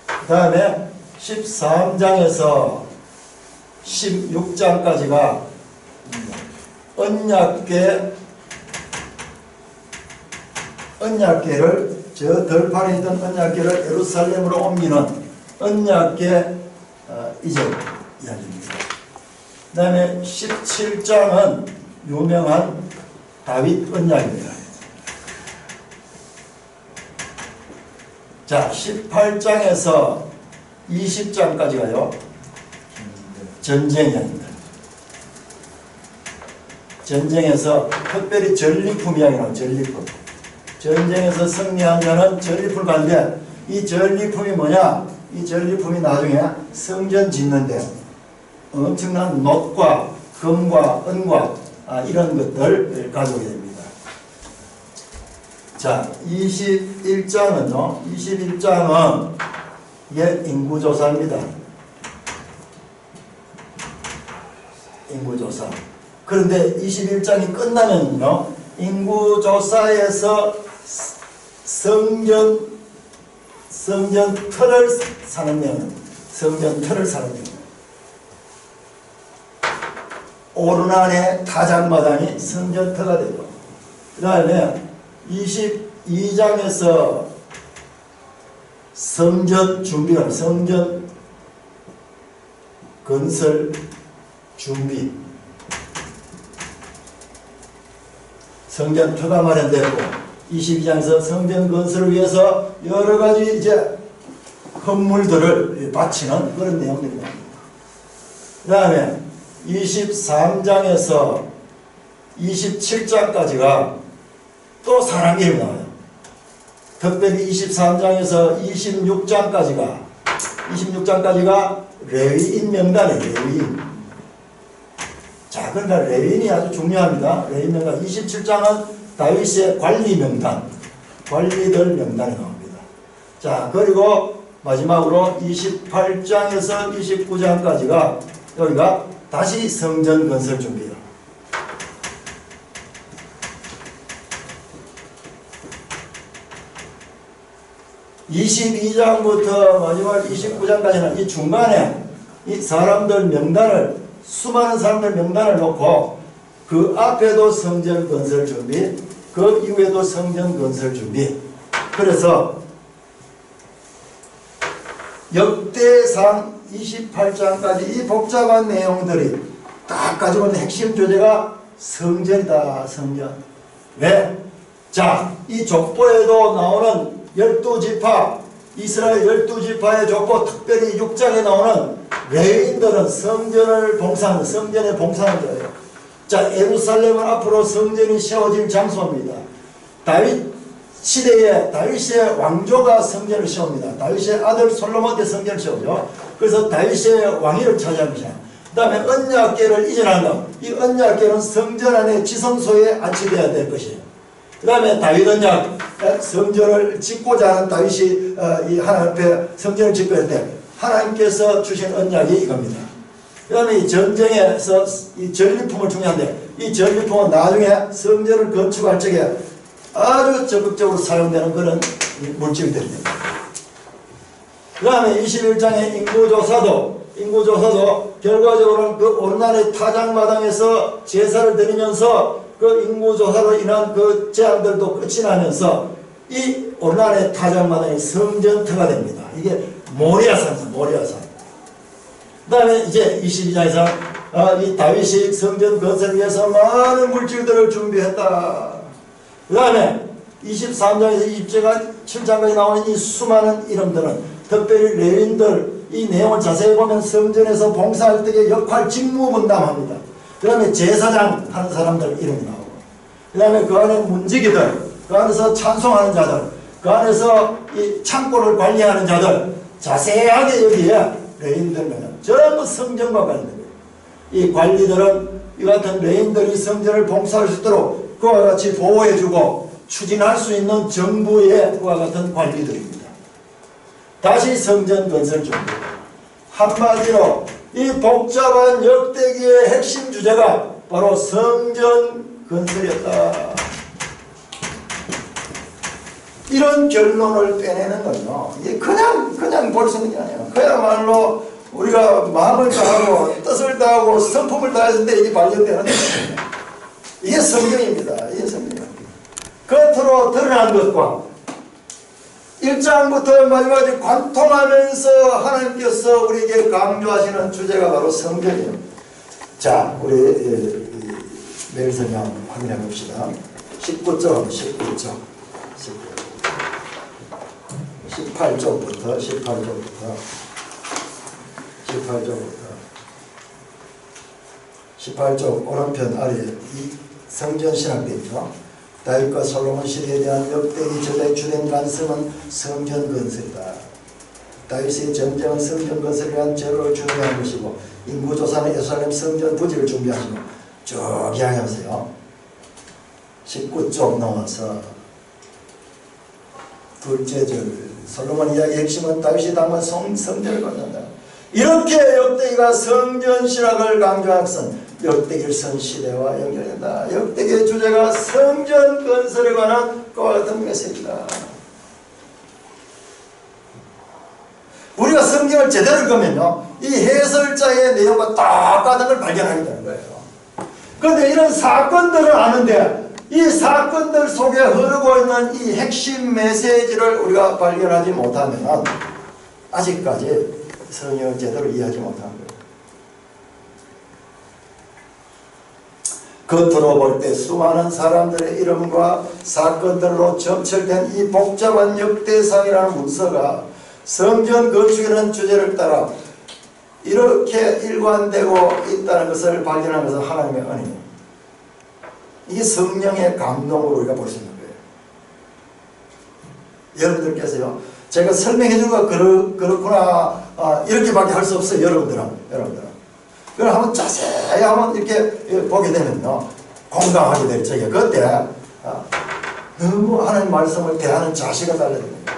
그 다음에 13장에서 16장까지가 언약궤를 저 들판에 있던 언약궤를 예루살렘으로 옮기는 언약궤 이전 이야기입니다. 그 다음에 17장은 유명한 다윗 언약입니다. 자, 18장에서 20장까지가요 전쟁 이야기입니다. 전쟁에서 특별히 전리품 이야기 나와요. 전리품. 전쟁에서 승리한 자는 전리품을 가는데 이 전리품이 뭐냐? 이 전리품이 나중에 성전 짓는데 엄청난 놋과 금과 은과 이런 것들을 가져오게 됩니다. 자, 21장은요. 21장은 이게 인구조사입니다. 인구조사. 그런데 21장이 끝나면요. 인구조사에서 성전 터를 사는 내용, 성전 터를 사는 내용. 오르난의 타작마당이 성전 터가 되고, 그 다음에 22장에서 성전 준비가, 성전 건설 준비, 성전 터가 마련되고, 22장에서 성전 건설을 위해서 여러 가지 이제 헌물들을 바치는 그런 내용들입니다. 그 다음에 23장에서 27장까지가 또 사람 이름이 나와요. 특별히 23장에서 26장까지가 레위인 명단이에요. 레위인. 자, 그러니까 레위인이 아주 중요합니다. 레위인 명단. 27장은 다윗의 관리 명단, 관리들 명단이 나옵니다. 자, 그리고 마지막으로 28장에서 29장까지가 여기가 다시 성전 건설 준비예요. (22장부터) 마지막 29장까지는 이 중간에 이 사람들 명단을, 수많은 사람들 명단을 놓고 그 앞에도 성전 건설 준비, 그 이후에도 성전 건설 준비. 그래서 역대상 28장까지 이 복잡한 내용들이 딱 가지고 있는 핵심 주제가 성전이다. 성전. 왜? 자, 이 족보에도 나오는 12지파, 이스라엘 12지파의 족보, 특별히 6장에 나오는 레위인들은 성전을 봉사하는, 성전에 봉사하는 자예요. 자, 예루살렘은 앞으로 성전이 세워질 장소입니다. 다윗 시대에 다윗의 왕조가 성전을 세웁니다. 다윗의 아들 솔로몬 때 성전을 세우죠. 그래서 다윗의 왕위를 차지한 것이야. 그 다음에 언약궤를 이전한다. 이 언약궤는 성전 안에 지성소에 안치되어야 될 것이에요. 그 다음에 다윗 언약, 성전을 짓고자 하는 다윗이 이 하나님 앞에 성전을 짓고 할 때 하나님께서 주신 언약이 이겁니다. 그 다음에 이 전쟁에서 이 전리품을 중요한데, 이 전기통은 나중에 성전을 건축할 적에 아주 적극적으로 사용되는 그런 물질들입니다. 그 다음에 21장의 인구조사도 결과적으로는 그 오르난의 타작마당에서 제사를 드리면서 그 인구조사로 인한 그 제한들도 끝이 나면서 이 오르난의 타작마당이 성전터가 됩니다. 이게 모리아산입니다. 모리아산. 그 다음에 이제 22장에서 이 다윗이 성전 건설을 위해서 많은 물질들을 준비했다. 그 다음에 23장에서 27장까지 나오는 이 수많은 이름들은 특별히 레위인들, 이 내용을 자세히 보면 성전에서 봉사할 때의 역할 직무 분담합니다. 그 다음에 제사장 하는 사람들 이름이 나오고, 그 다음에 그 안에 문지기들, 그 안에서 찬송하는 자들, 그 안에서 이 창고를 관리하는 자들, 자세하게 여기에 레위인들은 전부 성전과 관련됩니다. 이 관리들은 이 같은 레위인들이 성전을 봉사할 수 있도록 그와 같이 보호해주고 추진할 수 있는 정부의 그와 같은 관리들입니다. 다시 성전 건설 준비. 한마디로 이 복잡한 역대기의 핵심 주제가 바로 성전 건설이었다. 이런 결론을 빼내는 건요, 이게 그냥 볼 수 있는 게 아니에요. 그야말로 우리가 마음을 다하고 뜻을 다하고 성품을 다했는데 이게 발견되는 거예요. 이게 성경입니다. 이게 성경입니다. 겉으로 드러난 것과 1장부터 마지막까지 관통하면서 하나님께서 우리에게 강조하시는 주제가 바로 성전이에요. 자, 우리 매일 성경 확인해 봅시다. 19쪽 18쪽부터 18쪽 오른편 아래에 이 성전 신학되어 있죠. 다윗과 솔로몬 시대에 대한 역대기 저자의 주된 관심은 성전 건설이다. 다윗의 전쟁은 성전 건설에 대한 재료를 준비하는 것이고, 인구조사는 예루살렘 성전 부지를 준비하시고, 쭉 이야기하세요. 19쪽 넘어서 둘째 절, 솔로몬 이야기의 핵심은 다윗이 당한 성전을 건설한다. 이렇게 역대기가 성전 신학을 강조한 것은 역대기를 쓴 시대와 연결된다. 역대기의 주제가 성전 건설에 관한 그와 같은 메시지다. 우리가 성경을 제대로 읽으면요, 이 해설자의 내용과 똑같은 걸 발견하게 되는 거예요. 그런데 이런 사건들을 아는데 이 사건들 속에 흐르고 있는 이 핵심 메시지를 우리가 발견하지 못하면 아직까지 성경을 제대로 이해하지 못하는 거예요. 겉으로 볼 때 수많은 사람들의 이름과 사건들로 점철된 이 복잡한 역대상이라는 문서가 성전 건축이라는 주제를 따라 이렇게 일관되고 있다는 것을 발견하는 것은 하나님의 은혜입니다. 이게 성령의 감동으로 우리가 볼 수 있는 거예요. 여러분들께서요, 제가 설명해 주고 그렇구나 이렇게밖에 할 수 없어요. 여러분들은 그걸 한번 자세히 한번 이렇게 보게 되면요, 공감하게 될 적에 그때 너무 하나님 말씀을 대하는 자세가 달라집니다.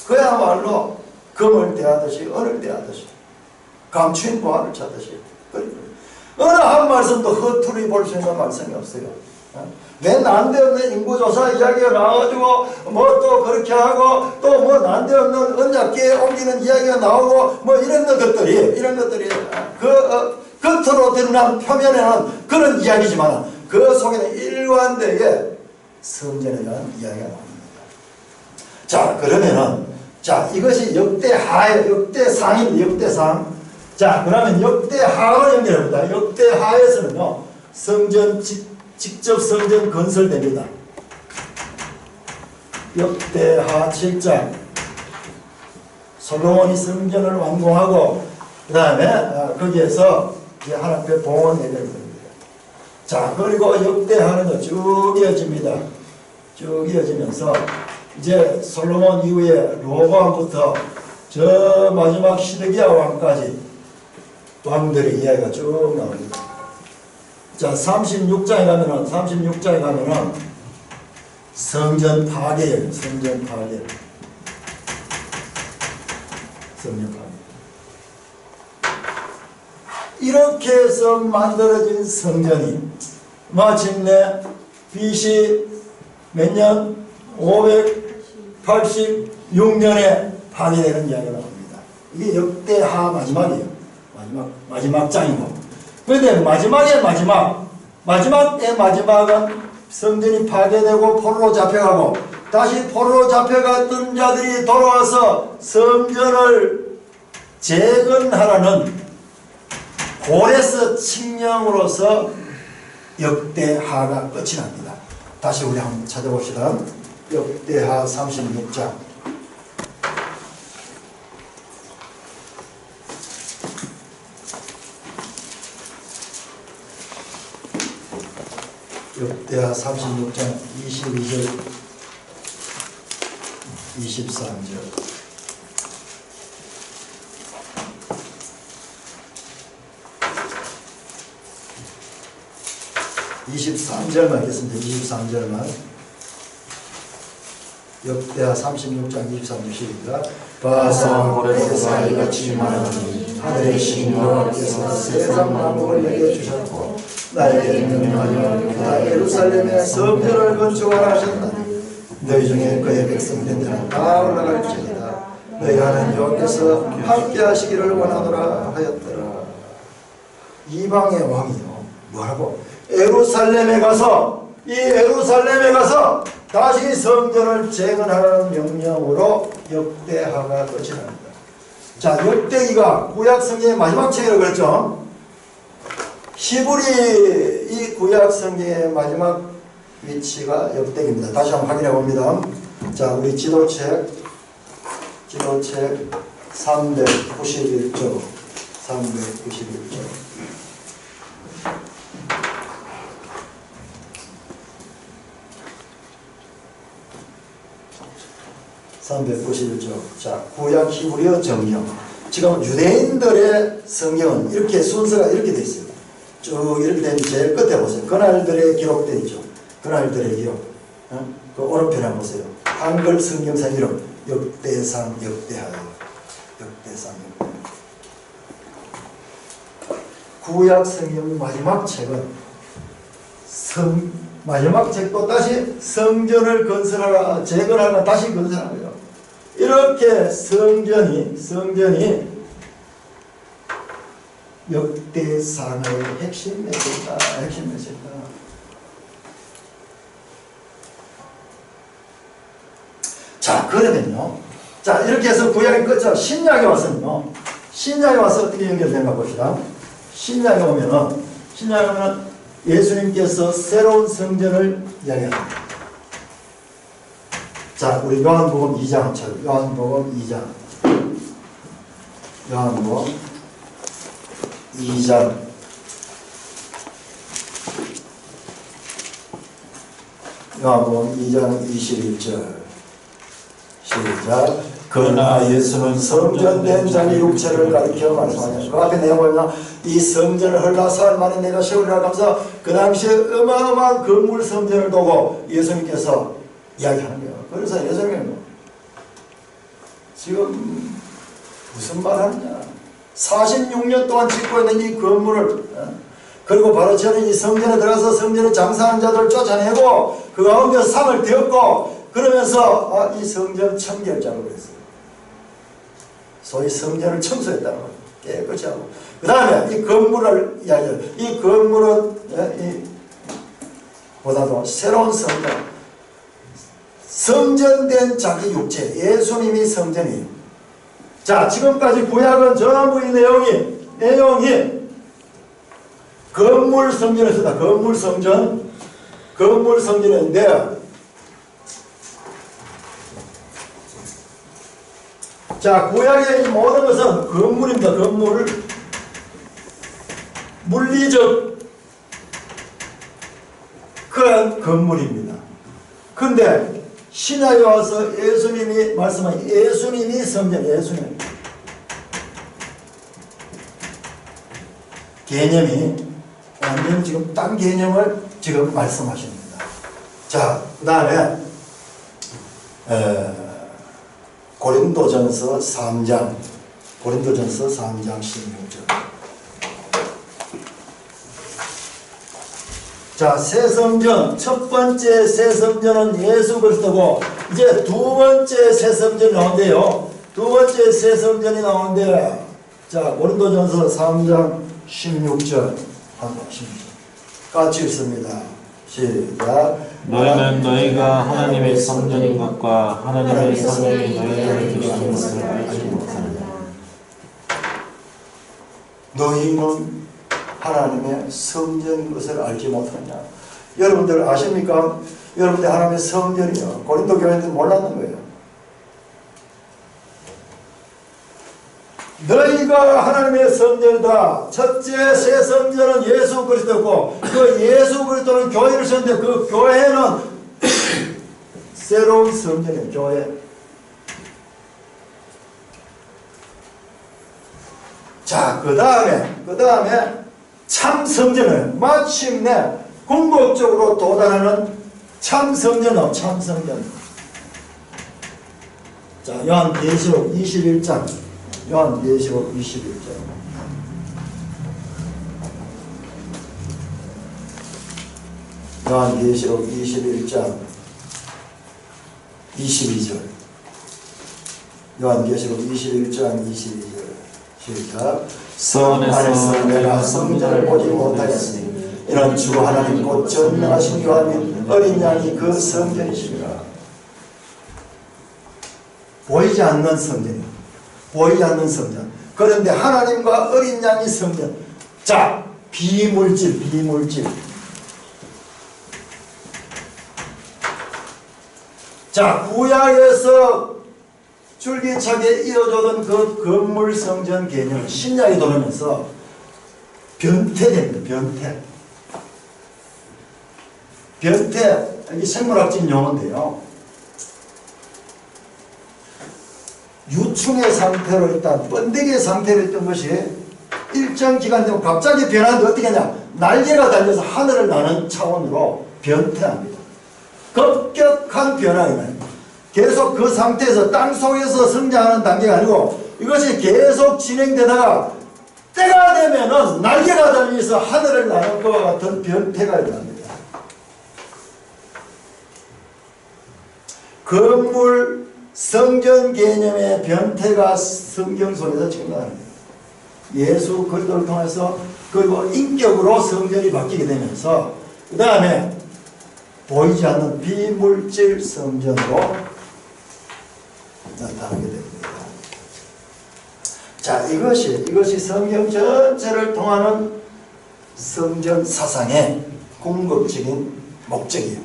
그야말로 금을 대하듯이 은을 대하듯이 감추인 보화를 찾듯이 어느 한 말씀도 허투루 볼 수 있는 말씀이 없어요. 내 난데없는 인구조사 이야기가 나와가지고 뭐 또 그렇게 하고 또 뭐 난데없는 언약궤에 옮기는 이야기가 나오고 뭐 이런 것들이 겉으로 드러난 표면에는 그런 이야기지만 그 속에는 일관되게 성전에 대한 이야기가 나옵니다. 자, 그러면은 이것이 역대상입니다. 역대상. 자, 그러면 역대하로 연결합니다. 역대하에서는요, 직접 성전 건설됩니다. 역대하 7장. 솔로몬이 성전을 완공하고, 그 다음에 거기에서 하나님께 봉헌 예배를 드립니다. 자, 그리고 역대하는 쭉 이어집니다. 쭉 이어지면서 이제 솔로몬 이후에 로보암부터 저 마지막 시드기야 왕까지 왕들의 이야기가 쭉 나옵니다. 자, 36장에 가면은 성전 파괴. 이렇게 해서 만들어진 성전이 마침내 BC 몇 년? 586년에 파괴되는 이야기가 나옵니다. 이게 역대하 마지막이에요. 마지막 장이고. 그런데 마지막의 마지막은 성전이 파괴되고 포로로 잡혀가고 다시 포로로 잡혀갔던 자들이 돌아와서 성전을 재건하라는 고레스 칙령으로서 역대하가 끝이 납니다. 다시 우리 한번 찾아봅시다. 역대하 36장. 역대하 36장 22절 23절 23절만 읽겠습니다. 23절만. 역대하 36장 23절입니다.
바사 고레스가 이같이 말하니 하늘의 신 여호와께서 세상 만국을 내게 주셨고
나에게 명령하여 그가 예루살렘에 성전을 건축하라 하셨나니 너희 중에 그의 백성된 자는 다 올라갈지니라. 너희 하나님 여호와께서 함께 하시기를 원하노라 하였더라. 이방의 왕이요 뭐라고? 예루살렘에 가서 다시 성전을 재건하라는 명령으로 역대하가 끝이 납니다. 자, 역대기가 구약성경의 마지막 책이라고 그랬죠. 히브리 이 구약성경의 마지막 위치가 역대기입니다. 다시 한번 확인해 봅니다. 자, 우리 지도책 391쪽 391쪽. 자, 구약 히브리어 정령. 지금 유대인들의 성경은 이렇게 순서가 이렇게 되어 있어요. 쭉 이렇게 되면 제일 끝에 보세요. 그날들의 기록되어 있죠. 그날들의 기록. 그 오른편에 보세요. 한글 성경상 이름 역대상 역대하예요. 역대상 역대. 구약 성경 마지막 책은 마지막 책도 다시 성전을 건설하라, 재건하라, 다시 건설하라. 이렇게 성전이 역대상의 핵심 메시지다. 자, 그러면요. 자, 이렇게 해서 구약이 끝이죠. 신약에 와서는요. 신약에 와서 어떻게 연결되는가 봅시다. 신약에 오면은 예수님께서 새로운 성전을 이야기합니다. 자, 우리 요한복음 2장 찾아. 요한복음 2장. 요한복음 2장 21절. 시작. 그러나 예수는 성전된 자기 육체를 가리켜 말씀하셨다. 그 앞에 내용을 보면 이 성전을 헐라 사흘 만에 내가 세우리라 하면서 그 당시에 어마어마한 건물 성전을 두고 예수님께서 이야기하는 거예요. 그래서 예수님은 지금 무슨 말 하느냐. 46년 동안 짓고 있는 이 건물을 그리고 바로 저는 이 성전에 들어가서 성전에 장사하는 자들을 쫓아내고 그 가운데 상을 떼었고 그러면서 이 성전 청결자로 그랬어요. 소위 성전을 청소했다는 거예요. 깨끗이 하고. 그 다음에 이 건물을 이야기해요. 이 건물은 보다도 새로운 성전된 자기 육체, 예수님이 성전이에요. 자, 지금까지 구약은 전부 이 내용이 건물 성전에서다. 건물 성전인데, 자, 구약의 이 모든 것은 건물입니다. 건물. 물리적 그런 건물입니다. 근데 신약에 와서 예수님이 말씀한 예수님이 성전, 예수님 개념이 완전히 지금 딴 개념을 지금 말씀하십니다. 자, 그 다음에 고린도전서 3장 16절. 자, 새 성전, 첫 번째 새 성전은 예수 그리스도고, 이제 두 번째 새 성전이 나온대요. 두 번째 새 성전이 나오는데, 자, 고린도전서 3장 16절, 16절. 같이 읽습니다. 시작.
너희는 너희가 하나님의 성전인 것과 하나님의 성령이 너희 안에 계시는 것을 알지 못하느냐.
너희는 하나님의 성전인 것을 알지 못하느냐. 여러분들 아십니까? 여러분들 하나님의 성전이요. 고린도 교회는 몰랐는 거예요. 너희가 하나님의 성전이다. 첫째 새 성전은 예수 그리스도고, 그 예수 그리스도는 교회를 세웠는데 그 교회는 새로운 성전이에요. 교회. 자, 그 다음에 참 성전을 마침내 궁극적으로 도달하는 참 성전은 참 성전. 자, 요한계시록 21장. 요한계시록 21장. 요한계시록 21장 22절. 요한계시록 21장 22절. 시작. 성 안에서 내가 성전을 보지 못하였으니 이는 주 하나님 곧 전능하신 교하민 어린 양이 그 성전이시니라. 보이지 않는 성전이에요. 보이지 않는 성전. 그런데 하나님과 어린 양이 성전. 자, 비물질. 자, 구약에서 줄기차게 이어져던 그 건물 성전 개념을 신약에 들어오면서 변태됩니다. 변태, 이게 생물학적인 용어인데요. 유충의 상태로 있다, 번데기의 상태로 있던 것이 일정 기간 되면 갑자기 변하는데 어떻게 하냐? 날개가 달려서 하늘을 나는 차원으로 변태합니다. 급격한 변화입니다. 계속 그 상태에서 땅속에서 성장하는 단계가 아니고 이것이 계속 진행되다가 때가 되면은 날개가 달려서 하늘을 나는 것과 같은 변태가 일어납니다. 건물 성전 개념의 변태가 성경 속에서 증가합니다. 예수 그리스도를 통해서 그리고 인격으로 성전이 바뀌게 되면서 그 다음에 보이지 않는 비물질 성전으로 나타나게 됩니다. 자, 이것이 성경 전체를 통하는 성전 사상의 궁극적인 목적이에요.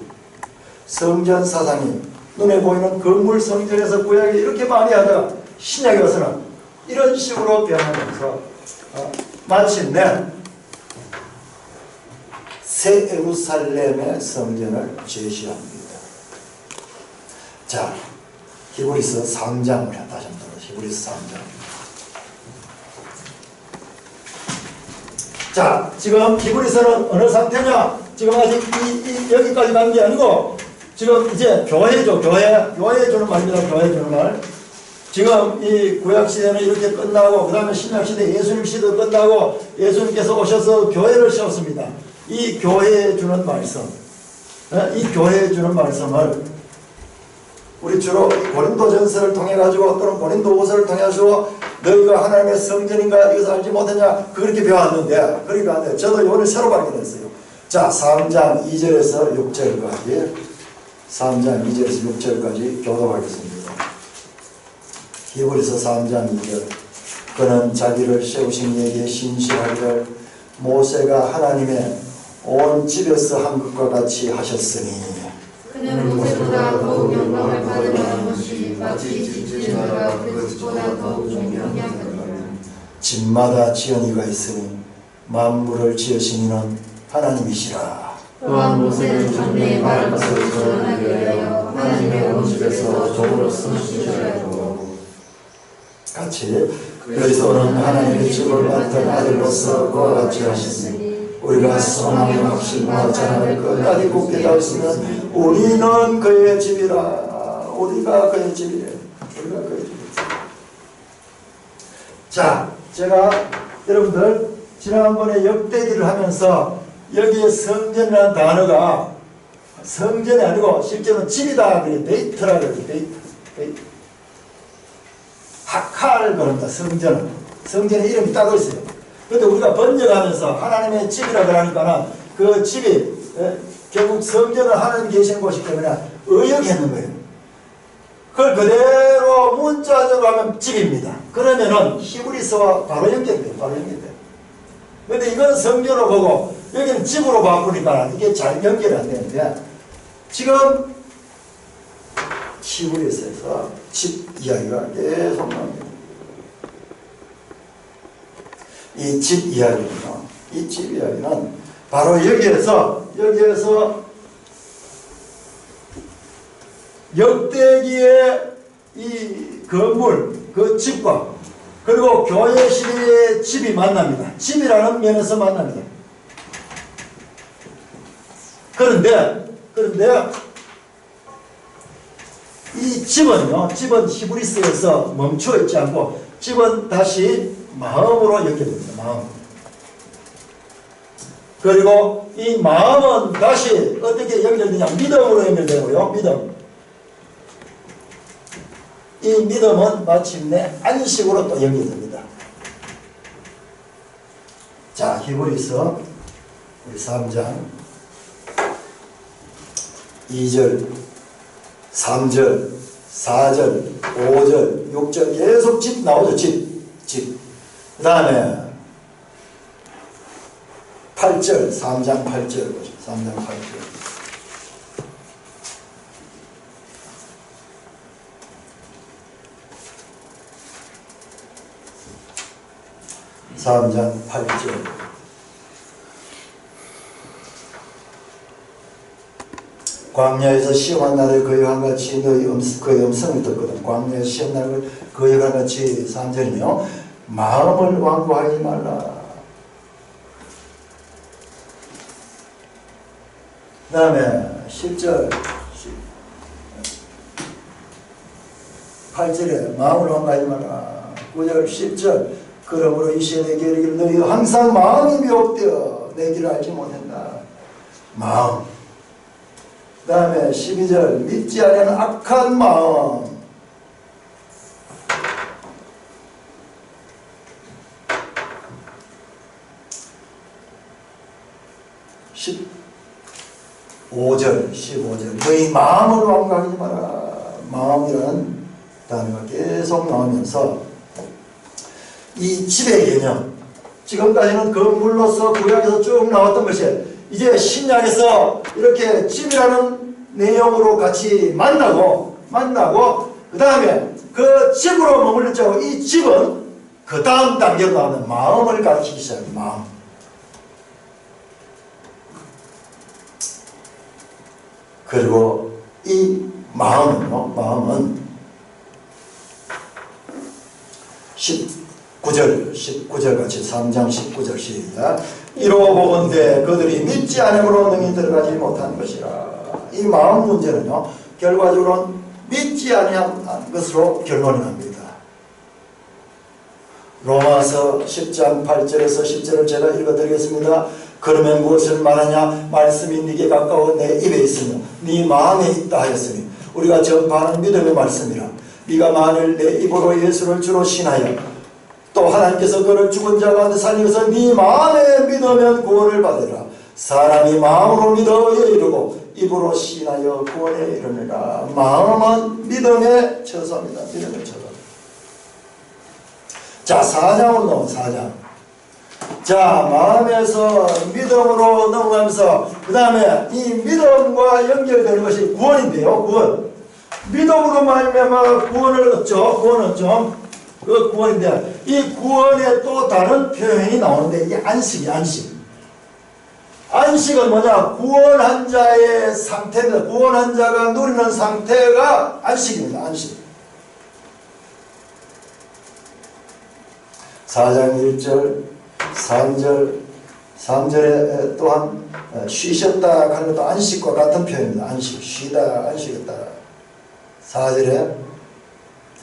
성전 사상이 눈에 보이는 건물 성전에서 구약이 이렇게 많이 하다가 신약에 와서는 이런 식으로 변하면서 마침내 새 예루살렘의 성전을 제시합니다. 자, 히브리서 3장을 다시 한번 히브리서 3장. 자, 지금 히브리서는 어느 상태냐? 지금 아직 여기까지 간 게 아니고 지금 이제 교회죠. 교회 주는 말입니다. 교회 주는 말. 지금 이 구약시대는 이렇게 끝나고 그 다음에 신약시대 예수님 시대 끝나고 예수님께서 오셔서 교회를 세웠습니다. 이 교회에 주는 말씀, 이 교회에 주는 말씀을 우리 주로 고린도전서를 통해 가지고 또는 고린도후서를 통해 가지고 너희가 하나님의 성전인가 이것을 알지 못했냐 그렇게 배웠는데 그렇게 배웠는데 저도 오늘 새로 발견했어요. 자, 3장 2절에서 6절까지 3장 2절에서 6절까지 교독하겠습니다. 히브리서 3장 2절. 그는 자기를 세우신 이에게 신실하기를 모세가 하나님의 온 집에서 한 것과 같이 하셨으니
그는 모세보다 더욱 영광을 받으려는 것이 마치 집주인으로 그 집보다 더욱 존경하였다.
집마다 지연이가 있으니 만물을 지으신 이는 하나님이시라.
또한 모세는 전에 말한 것을 전하기 위하여 하나님의 온 집에서 종으로서 쓰셔야죠.
같이 그리스도는 하나님의 집을 맡은 아들로서 그와 같이 하셨으니 우리가 소망의 확신과 자랑을 끝까지 굳게 달 수 있는 우리는 그의 집이라. 우리가 그의 집이래. 우리가 그의 집. 자, 제가 여러분들 지난번에 역대기를 하면서 여기에 성전이라는 단어가 성전이 아니고 실제로는 집이다. 그래 베이트라 그래. 베이트. 하칼 그런다. 성전은. 성전의 이름이 따로 있어요. 그런데 우리가 번역하면서 하나님의 집이라 그러니까는 그 집이 결국 성전을 하나님 계시는 곳이기 때문에 의역했는 거예요. 그걸 그대로 문자적으로 하면 집입니다. 그러면은 히브리서와 바로 연결돼요. 바로 연결돼요. 그런데 이건 성전으로 보고 여기는 집으로 바꾸니까 이게 잘 연결이 안 되는데 지금 히브리서에서 집 이야기가 계속 나옵니다. 이 집 이야기는요. 이 집 이야기는 바로 여기에서 역대기의 이 건물, 그 집과 그리고 교회 시대의 집이 만납니다. 집이라는 면에서 만납니다. 그런데 이 집은요, 집은 히브리서에서 멈춰 있지 않고 집은 다시 마음으로 연결됩니다. 마음. 그리고 이 마음은 다시 어떻게 연결되냐? 믿음으로 연결되고요. 믿음. 이 믿음은 마침내 안식으로 또 연결됩니다. 자, 히브리서 우리 3장 2절, 3절, 4절, 5절, 6절 계속 집 나오죠. 집. 그 다음에 8절, 3장 8절, 3장 8절. 3장 8절. 광야에서 시험한 날을 거역한 같이 너희 그의 음성을 듣거든. 광야에서 시험 날을 거역한 같이 3절이며 마음을 완고하지 말라. 그 다음에 10절 8절에 마음을 완고하지 말라. 9절 10절 그러므로 이 시대에 이르기를 너희 항상 마음이 미혹되어 내 길을 알지 못한다. 마음. 그 다음에 12절 믿지 않는 악한 마음. 15절 너희 마음을 완고하지 마라. 마음이라는 단어가 계속 나오면서 이 집의 개념, 지금까지는 건물로서 구약에서 쭉 나왔던 것이 이제 신약에서 이렇게 집이라는 내용으로 같이 만나고 그 다음에 그 집으로 머물렀죠. 이 집은 그 다음 단계로 나오는 마음을 가르치기 시작합니다. 마음. 그리고 이 마음은 19절 같이 3장 19절 시작. 이로 보건대 그들이 믿지 않음으로 능히 들어가지 못한 것이라. 이 마음 문제는요, 결과적으로는 믿지 아니한 것으로 결론이 납니다. 로마서 10장 8절에서 10절을 제가 읽어드리겠습니다. 그러면 무엇을 말하냐? 말씀이 네게 가까워 내 입에 있으며 네 마음에 있다 하였으니 우리가 전파하는 믿음의 말씀이라. 네가 만일 내 입으로 예수를 주로 신하여 또 하나님께서 그를 죽은 자 가운데 살리셔서 네 마음에 믿으면 구원을 받으라. 사람이 마음으로 믿어 의에 이르고 입으로 신하여 구원에 이르느니라. 마음은 믿음의 처소입니다. 믿음의 처소. 자, 4장으로 넘어 4장. 자, 마음에서 믿음으로 넘어가면서 그 다음에 이 믿음과 연결되는 것이 구원인데요. 구원. 믿음으로 말미암아 구원을 얻죠. 구원을 얻죠. 그 구원인데 이 구원에 또 다른 표현이 나오는데 이게 안식이에요. 안식은 뭐냐? 구원한 자의 상태입니다. 구원한 자가 누리는 상태가 안식입니다. 안식. 4장 1절 3절에 또한 쉬셨다 하는 것도 안식과 같은 표현입니다. 안식, 쉬다, 안식했다. 4절에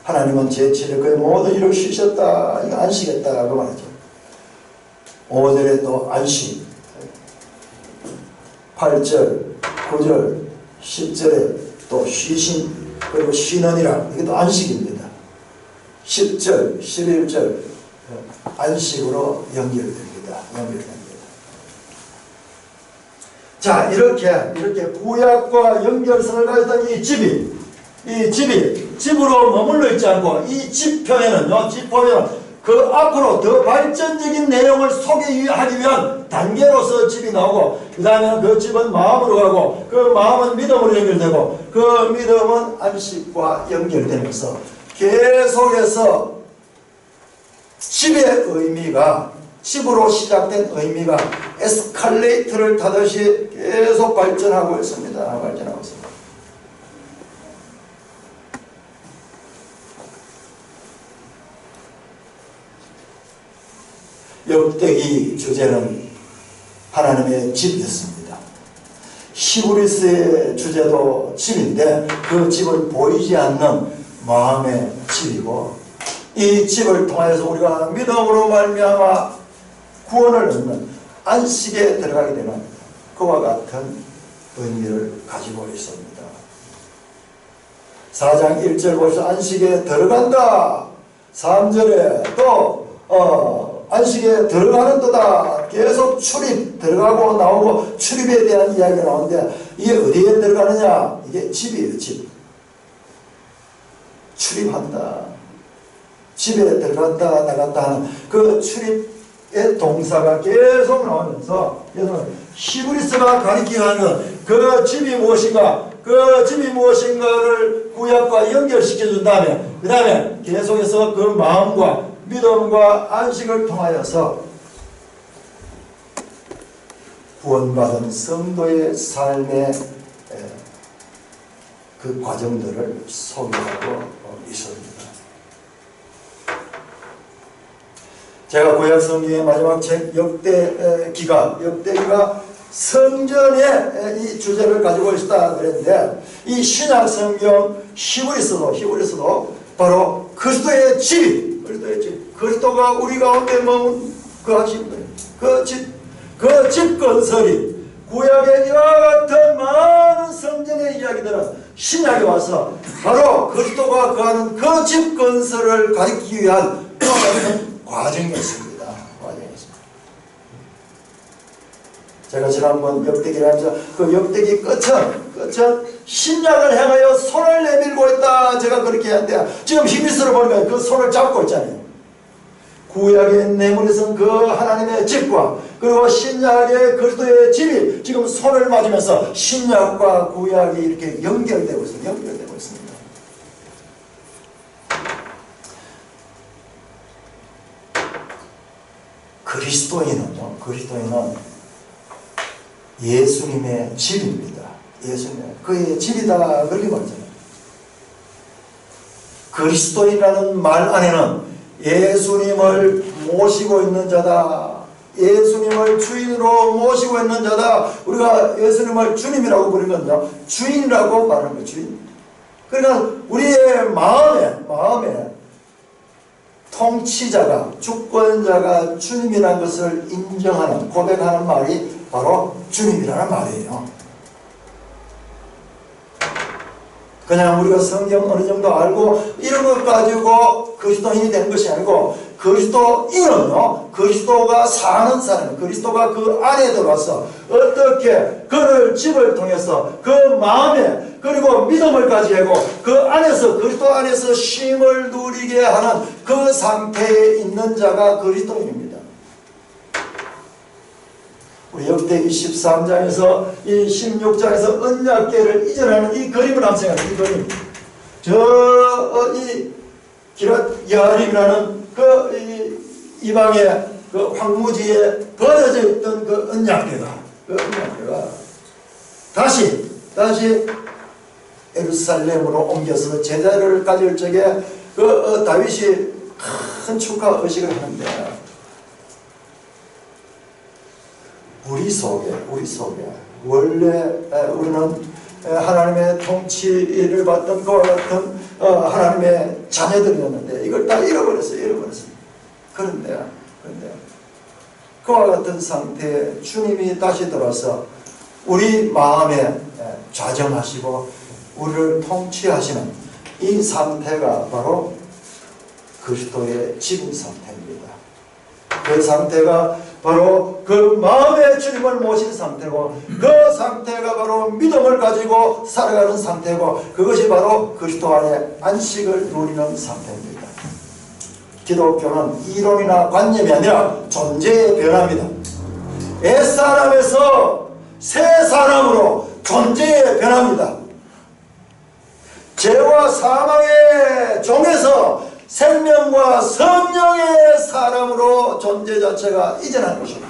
하나님은 제7일 그의 모든 일을 쉬셨다. 이거 안식했다. 그 말이죠. 5절에 또 안식. 8절, 9절, 10절에 또 쉬신 그리고 쉬느니라 이게 또 안식입니다. 10절, 11절 안식으로 연결됩니다. 자, 이렇게 구약과 연결성을 가졌던 이 집이 집으로 머물러 있지 않고 이 집표에는요, 집표에는 그 앞으로 더 발전적인 내용을 소개하기 위한 단계로서 집이 나오고, 그 다음에 그 집은 마음으로 가고, 그 마음은 믿음으로 연결되고, 그 믿음은 안식과 연결되면서 계속해서 집의 의미가, 집으로 시작된 의미가 에스컬레이터를 타듯이 계속 발전하고 있습니다. 역대기 주제는 하나님의 집이었습니다. 히브리스의 주제도 집인데 그 집은 보이지 않는 마음의 집이고, 이 집을 통해서 우리가 믿음으로 말미암아 구원을 얻는 안식에 들어가게 되는 그와 같은 의미를 가지고 있습니다. 4장 1절 보시면 안식에 들어간다. 3절에 또 안식에 들어가는 도다. 계속 출입, 들어가고 나오고 출입에 대한 이야기가 나오는데 이게 어디에 들어가느냐? 이게 집이에요. 집. 출입한다. 집에 들어간다 나간다 하는 그 출입의 동사가 계속 나오면서, 그래서 히브리스가 가리키는 그 집이 무엇인가, 그 집이 무엇인가를 구약과 연결시켜준 다음에, 그 다음에 계속해서 그 마음과 믿음과 안식을 통하여서 구원받은 성도의 삶의 그 과정들을 소개하고 있습니다. 제가 구약 성경의 마지막 책 역대기가 성전의 이 주제를 가지고 있다 그랬는데, 이 신약 성경 히브리서도 바로 그리스도의 집, 그리스도가 우리 가운데 머문 그 하심들, 그 집 건설이 구약의 이와 같은 많은 성전의 이야기들은 신약에 와서 바로 그리스도가 거하는 그 집 건설을 가리키기 위한 과정이었습니다. 제가 지난번 역대기를 하면서 그 역대기 끝은 신약을 향하여 손을 내밀고 있다, 제가 그렇게 했는데, 지금 히브리서를 보니까 그 손을 잡고 있잖아요. 구약의 내물에서는 그 하나님의 집과 그리고 신약의 그리스도의 집이 지금 손을 맞으면서 신약과 구약이 이렇게 연결되고 있습니다. 그리스도인은 예수님의 집입니다. 그의 집이다 그렇게 말하잖아요. 그리스도인이라는 말 안에는 예수님을 모시고 있는 자다, 예수님을 주인으로 모시고 있는 자다. 우리가 예수님을 주님이라고 부르는 건요, 주인이라고 말하는 거예요. 주인. 그러니까 우리의 마음에 통치자가, 주권자가 주님이라는 것을 인정하는, 고백하는 말이 바로 주님이라는 말이에요. 그냥 우리가 성경 어느 정도 알고 이런 것 가지고 그리스도인이 되는 것이 아니고, 그리스도인은요, 그리스도가 사는 사람, 그리스도가 그 안에 들어와서 어떻게 그를 집을 통해서 그 마음에 그리고 믿음을 가지고 그 안에서, 그리스도 안에서 쉼을 누리게 하는 그 상태에 있는 자가 그리스도인입니다. 우리 역대기 13장에서 이 16장에서 언약궤를 이전하는 이 그림을 한번 생각해요. 이 그림. 이 기랏 여아림이라는 그 이방의 그 황무지에 버려져 있던 그 언약궤가 다시 예루살렘으로 옮겨서 제자를 가질 적에 그 다윗이 큰 축하 의식을 하는데, 우리 속에 원래 우리는 하나님의 통치를 받던 그와 같은 하나님의 자녀들이었는데 이걸 다 잃어버렸어요. 그런데 그와 같은 상태에 주님이 다시 들어와서 우리 마음에 좌정하시고 우리를 통치하시는 이 상태가 바로 그리스도의 집인 상태입니다. 그 상태가 바로 그 마음의 주님을 모신 상태고, 그 상태가 바로 믿음을 가지고 살아가는 상태고, 그것이 바로 그리스도 안에 안식을 누리는 상태입니다. 기독교는 이론이나 관념이 아니라 존재의 변화입니다. 옛사람에서 새 사람으로 존재의 변화입니다. 죄와 사망의 종에서 생명과 성령의 사람으로 존재 자체가 이전하는 것입니다.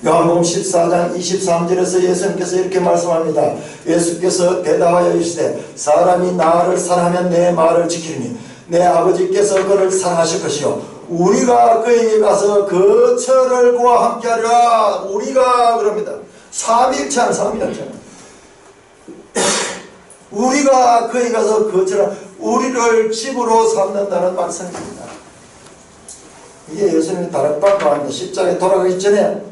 요한복음 14장 23절에서 예수님께서 이렇게 말씀합니다. 예수께서 대답하여 이르시되 사람이 나를 사랑하면 내 말을 지키리니 내 아버지께서 그를 사랑하실 것이요 우리가 그에게 가서 그 처를 그와 함께하리라. 우리가 그럽니다. 삼위일체는 삼위일체는 우리가 그에 가서 그처럼 우리를 집으로 삼는다는 말씀입니다. 이게 예수님이 다락방 가운데 십자가에 돌아가기 전에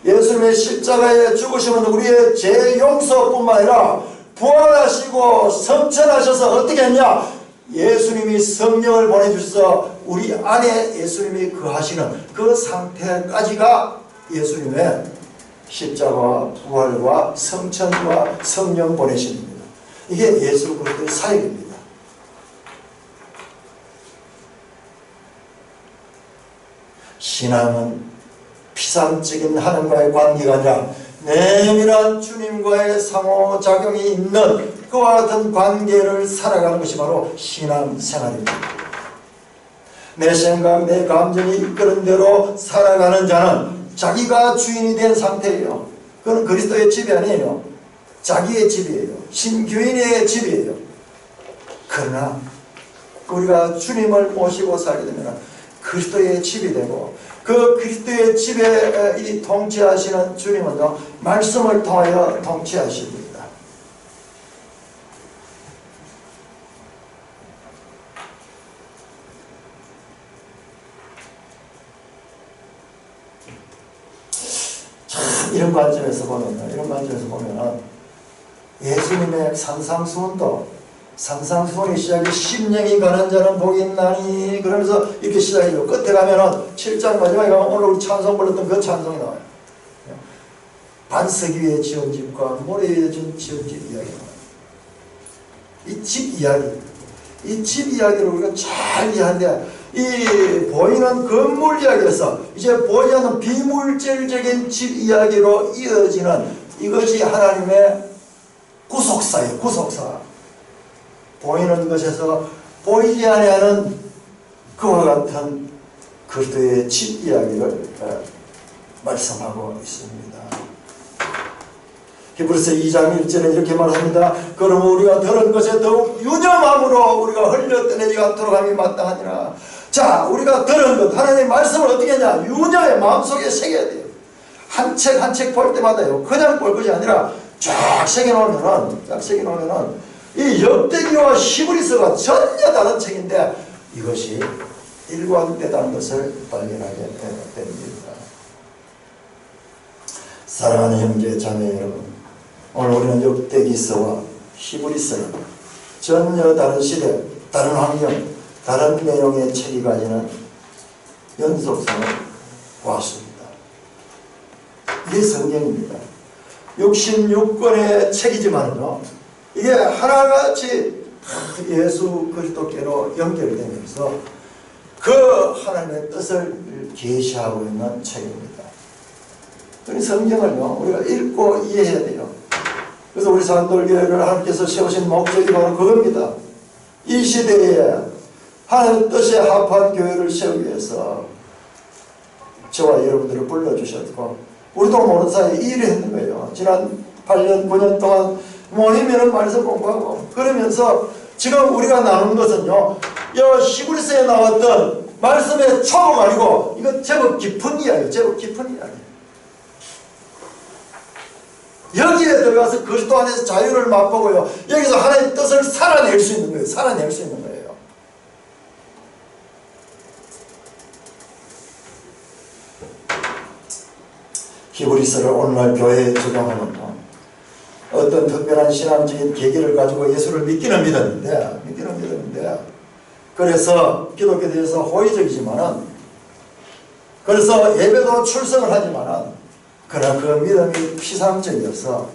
예수님의 십자가에 죽으시면 우리의 죄 용서뿐만 아니라 부활하시고 성천하셔서 어떻게 했냐? 예수님이 성령을 보내주셔서 우리 안에 예수님이 거하시는 그 상태까지가 예수님의 십자가와 부활과 성천과 성령 보내십니다. 이게 예수 그리스도의 사역입니다. 신앙은 피상적인 하나님과의 관계가 아니라 내밀한 주님과의 상호작용이 있는 그와 같은 관계를 살아가는 것이 바로 신앙생활입니다. 내 생각, 내 감정이 이끄는 대로 살아가는 자는 자기가 주인이 된 상태예요. 그건 그리스도의 집이 아니에요. 자기의 집이에요. 신규인의 집이에요. 그러나 우리가 주님을 모시고 살게 되면 그리스도의 집이 되고, 그 그리스도의 집에 이 통치하시는 주님은요, 말씀을 통하여 통치하십니다. 참 이런 관점에서 보면 예수님의 상상수훈의 시작이 심령이 가는 자는 복이 있나니 그러면서 이렇게 시작해요. 끝에 가면은 7장 마지막에 가면 오늘 우리 찬송 불렀던 그 찬송이 나와요. 반석 위에 지은 집과 모래 위에 지은 집 이야기가 나와요. 이 집 이야기를 우리가 잘 이해하는데, 이 보이는 건물 이야기에서 이제 보이지 않는 비물질적인 집 이야기로 이어지는 이것이 하나님의 구속사예요. 구속사. 보이는 것에서 보이지 아니하는 그와 같은 그리스도의 집 이야기를 말씀하고 있습니다. 히브리서 2장 1절에 이렇게 말합니다. 그러면 우리가 들은 것에 더욱 유념함으로 우리가 흘려떠내지 않도록 함이 마땅하니라. 자, 우리가 들은 것, 하나님의 말씀을 어떻게 하냐? 유념에 마음속에 새겨야 돼요. 한 책 한 책 볼 때마다요. 그냥 볼 것이 아니라 쫙 새겨놓으면은 이 역대기와 히브리서가 전혀 다른 책인데 이것이 일관되다는 것을 발견하게 됩니다. 사랑하는 형제 자매 여러분, 오늘 우리는 역대기서와 히브리서는 전혀 다른 시대, 다른 환경, 다른 내용의 책이 가지는 연속성을 보았습니다. 이게 성경입니다. 66권의 책이지만요, 이게 하나같이 예수 그리스도께로 연결되면서 그 하나님의 뜻을 계시하고 있는 책입니다. 그러니 성경을요, 우리가 읽고 이해해야 돼요. 그래서 우리 산돌교회를 하나님께서 세우신 목적이 바로 그겁니다. 이 시대에 하나님의 뜻에 합한 교회를 세우기 위해서 저와 여러분들을 불러주셨고, 우리도 모르는 사이에 이 일을 했는 거예요. 지난 8년, 9년 동안 모이면은 말씀 공부하고, 그러면서 지금 우리가 나눈 것은요, 히브리서에 나왔던 말씀의 초가 아니고 이건 제법 깊은 이야기예요. 제법 깊은 이야기. 여기에 들어가서 그리스도 안에서 자유를 맛보고요, 여기서 하나님의 뜻을 살아낼 수 있는 거예요. 살아낼 수 있는 거예요. 히브리서를 오늘날 교회에 적용하면 어떤 특별한 신앙적인 계기를 가지고 예수를 믿기는 믿었는데 그래서 기독교에서 호의적이지만은 그래서 예배도 출석을 하지만은 그러나 그 믿음이 피상적이어서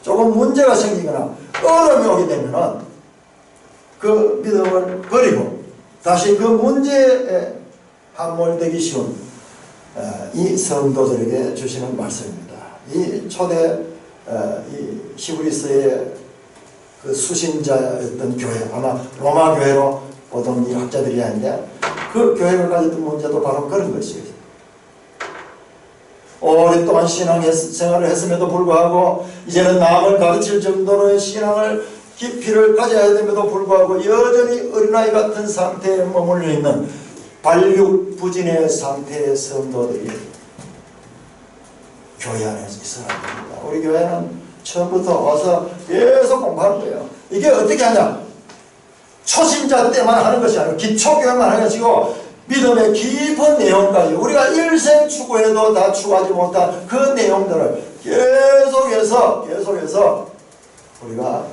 조금 문제가 생기거나 어려움이 오게 되면은 그 믿음을 버리고 다시 그 문제에 함몰되기 쉬운 이 성도들에게 주시는 말씀입니다. 이 초대 이 히브리서의 그 수신자였던 교회, 아마 로마 교회로 보던 이 학자들이 하는데 그 교회가 가졌던 문제도 바로 그런 것이에요. 오랫동안 신앙생활을 했음에도 불구하고 이제는 남을 가르칠 정도로의 신앙을 깊이를 가져야 됨에도 불구하고 여전히 어린아이 같은 상태에 머물러 있는 발육부진의 상태의 성도들이 교회 안에 있어야 됩니다. 우리 교회는 처음부터 와서 계속 공부하는 거예요. 이게 어떻게 하냐? 초신자 때만 하는 것이 아니고 기초교회만 하는 것이고 믿음의 깊은 내용까지 우리가 일생 추구해도 다 추구하지 못한 그 내용들을 계속해서 우리가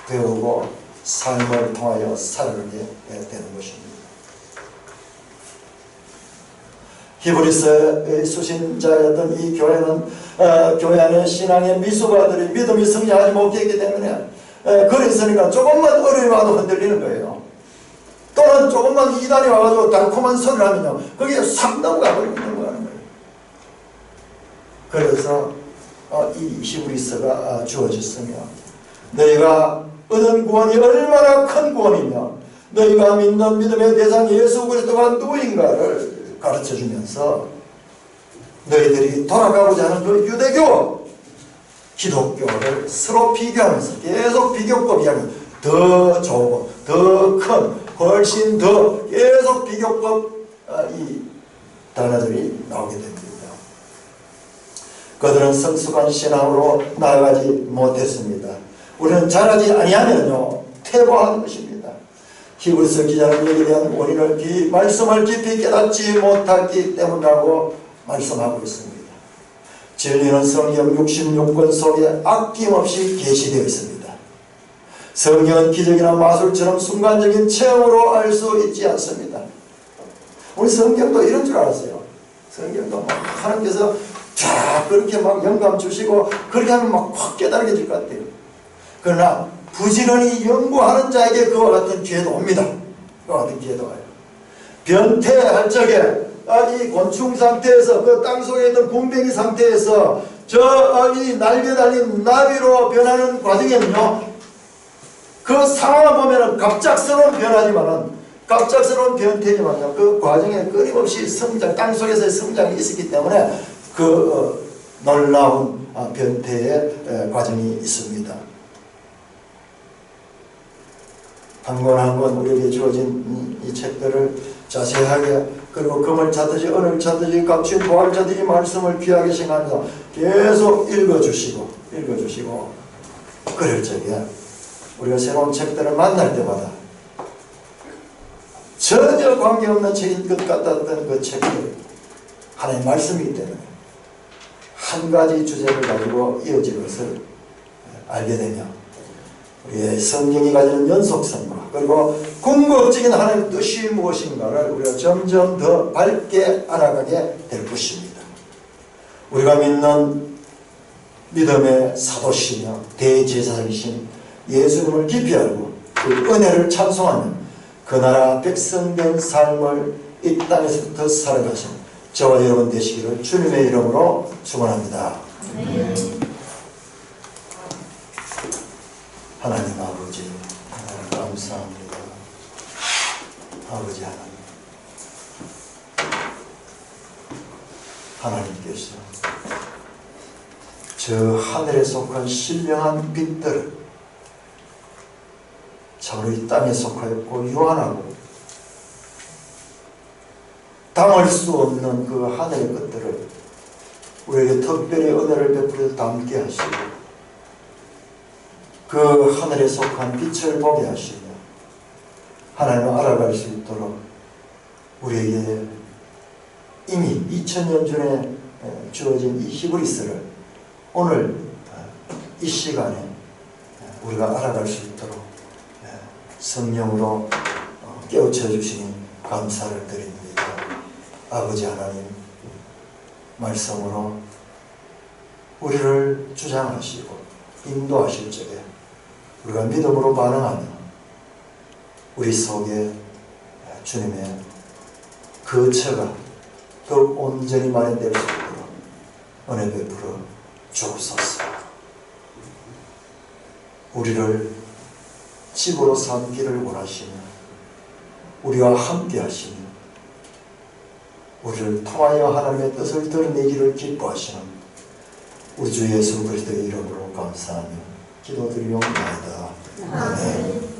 배우고 삶을 통하여 살아가게 되는 것입니다. 히브리서의 수신자였던 이 교회는 교회 안에 신앙의 미숙아들이 믿음이 성장하지 못했기 때문에 그랬으니까 조금만 어려움이 와도 흔들리는 거예요. 또는 조금만 이단이 와가지고 달콤한 소리를 하면요 거기에 싹 넘어가버리는 거예요. 그래서 이 히브리서가 주어졌으며 너희가 얻은 구원이 얼마나 큰 구원이며 너희가 믿는 믿음의 대상 예수 그리스도가 누구인가를 가르쳐주면서 너희들이 돌아가고자 하는 그 유대교 기독교를 서로 비교하면서 계속 비교법 이야기 더 좋고 더 큰 훨씬 더 계속 비교법 이 단어들이 나오게 됩니다. 그들은 성숙한 신앙으로 나아가지 못했습니다. 우리는 잘하지 아니하면요 퇴보하는 것입니다. 히브리서 기자는 여기에 대한 원인을 말씀을 깊이 깨닫지 못했기 때문이라고 말씀하고 있습니다. 진리는 성경 66권 속에 아낌없이 계시되어 있습니다. 성경은 기적이나 마술처럼 순간적인 체험으로 알 수 있지 않습니다. 우리 성경도 이런 줄 알았어요. 성경도 막 하나님께서 쫙 그렇게 막 영감 주시고 그렇게 하면 막 확 깨달게 줄 것 같아요. 그러나 부지런히 연구하는 자에게 그와 같은 기회도 옵니다. 그와 같은 기회도 와요. 변태할 적에 이 곤충 상태에서 그 땅속에 있던 곰뱅이 상태에서 이 날개 달린 나비로 변하는 과정에는요 그 상황을 보면은 갑작스러운 변화지만은 갑작스러운 변태지만요 그 과정에 끊임없이 성장 땅속에서의 성장이 있었기 때문에 그 놀라운 변태의 과정이 있습니다. 한 권 한 권 우리에게 주어진 이 책들을 자세하게 그리고 금을 찾듯이 은을 찾듯이 값진 보화를 찾듯이 말씀을 귀하게 생각하면서 계속 읽어주시고 그럴 적에 우리가 새로운 책들을 만날 때마다 전혀 관계없는 책인 것 같았던 그 책들 하나님의 말씀이기 때문에 한 가지 주제를 가지고 이어질 것을 알게 되며 우리의 성경이 가지는 연속성과 그리고 궁극적인 하나님의 뜻이 무엇인가를 우리가 점점 더 밝게 알아가게 될 것입니다. 우리가 믿는 믿음의 사도시며 대제사장이신 예수님을 깊이 알고 그 은혜를 찬송하며 그 나라 백성된 삶을 이 땅에서부터 살아가신 저와 여러분 되시기를 주님의 이름으로 축원합니다. 하나님 아버지 감사합니다. 아버지 하나님께서 저 하늘에 속한 신령한 빛들을 참으로 이 땅에 속하였고 유한하고 담을 수 없는 그 하늘의 것들을 우리에게 특별히 은혜를 베풀어 담게 하시고 그 하늘에 속한 빛을 보게 하시며 하나님을 알아갈 수 있도록 우리에게 이미 2000년 전에 주어진 이 히브리서를 오늘 이 시간에 우리가 알아갈 수 있도록 성령으로 깨우쳐 주시니 감사를 드립니다. 아버지 하나님, 말씀으로 우리를 주장하시고 인도하실 적에 우리가 믿음으로 반응하며 우리 속에 주님의 그 처가 더 온전히 마련될 수 있도록 은혜 베풀어 주옵소서. 우리를 집으로 삼기를 원하시며 우리와 함께 하시며 우리를 통하여 하나님의 뜻을 드러내기를 기뻐하시는 우리 주 예수 그리스도의 이름으로 감사하며 기도드리옵나이다. 아멘.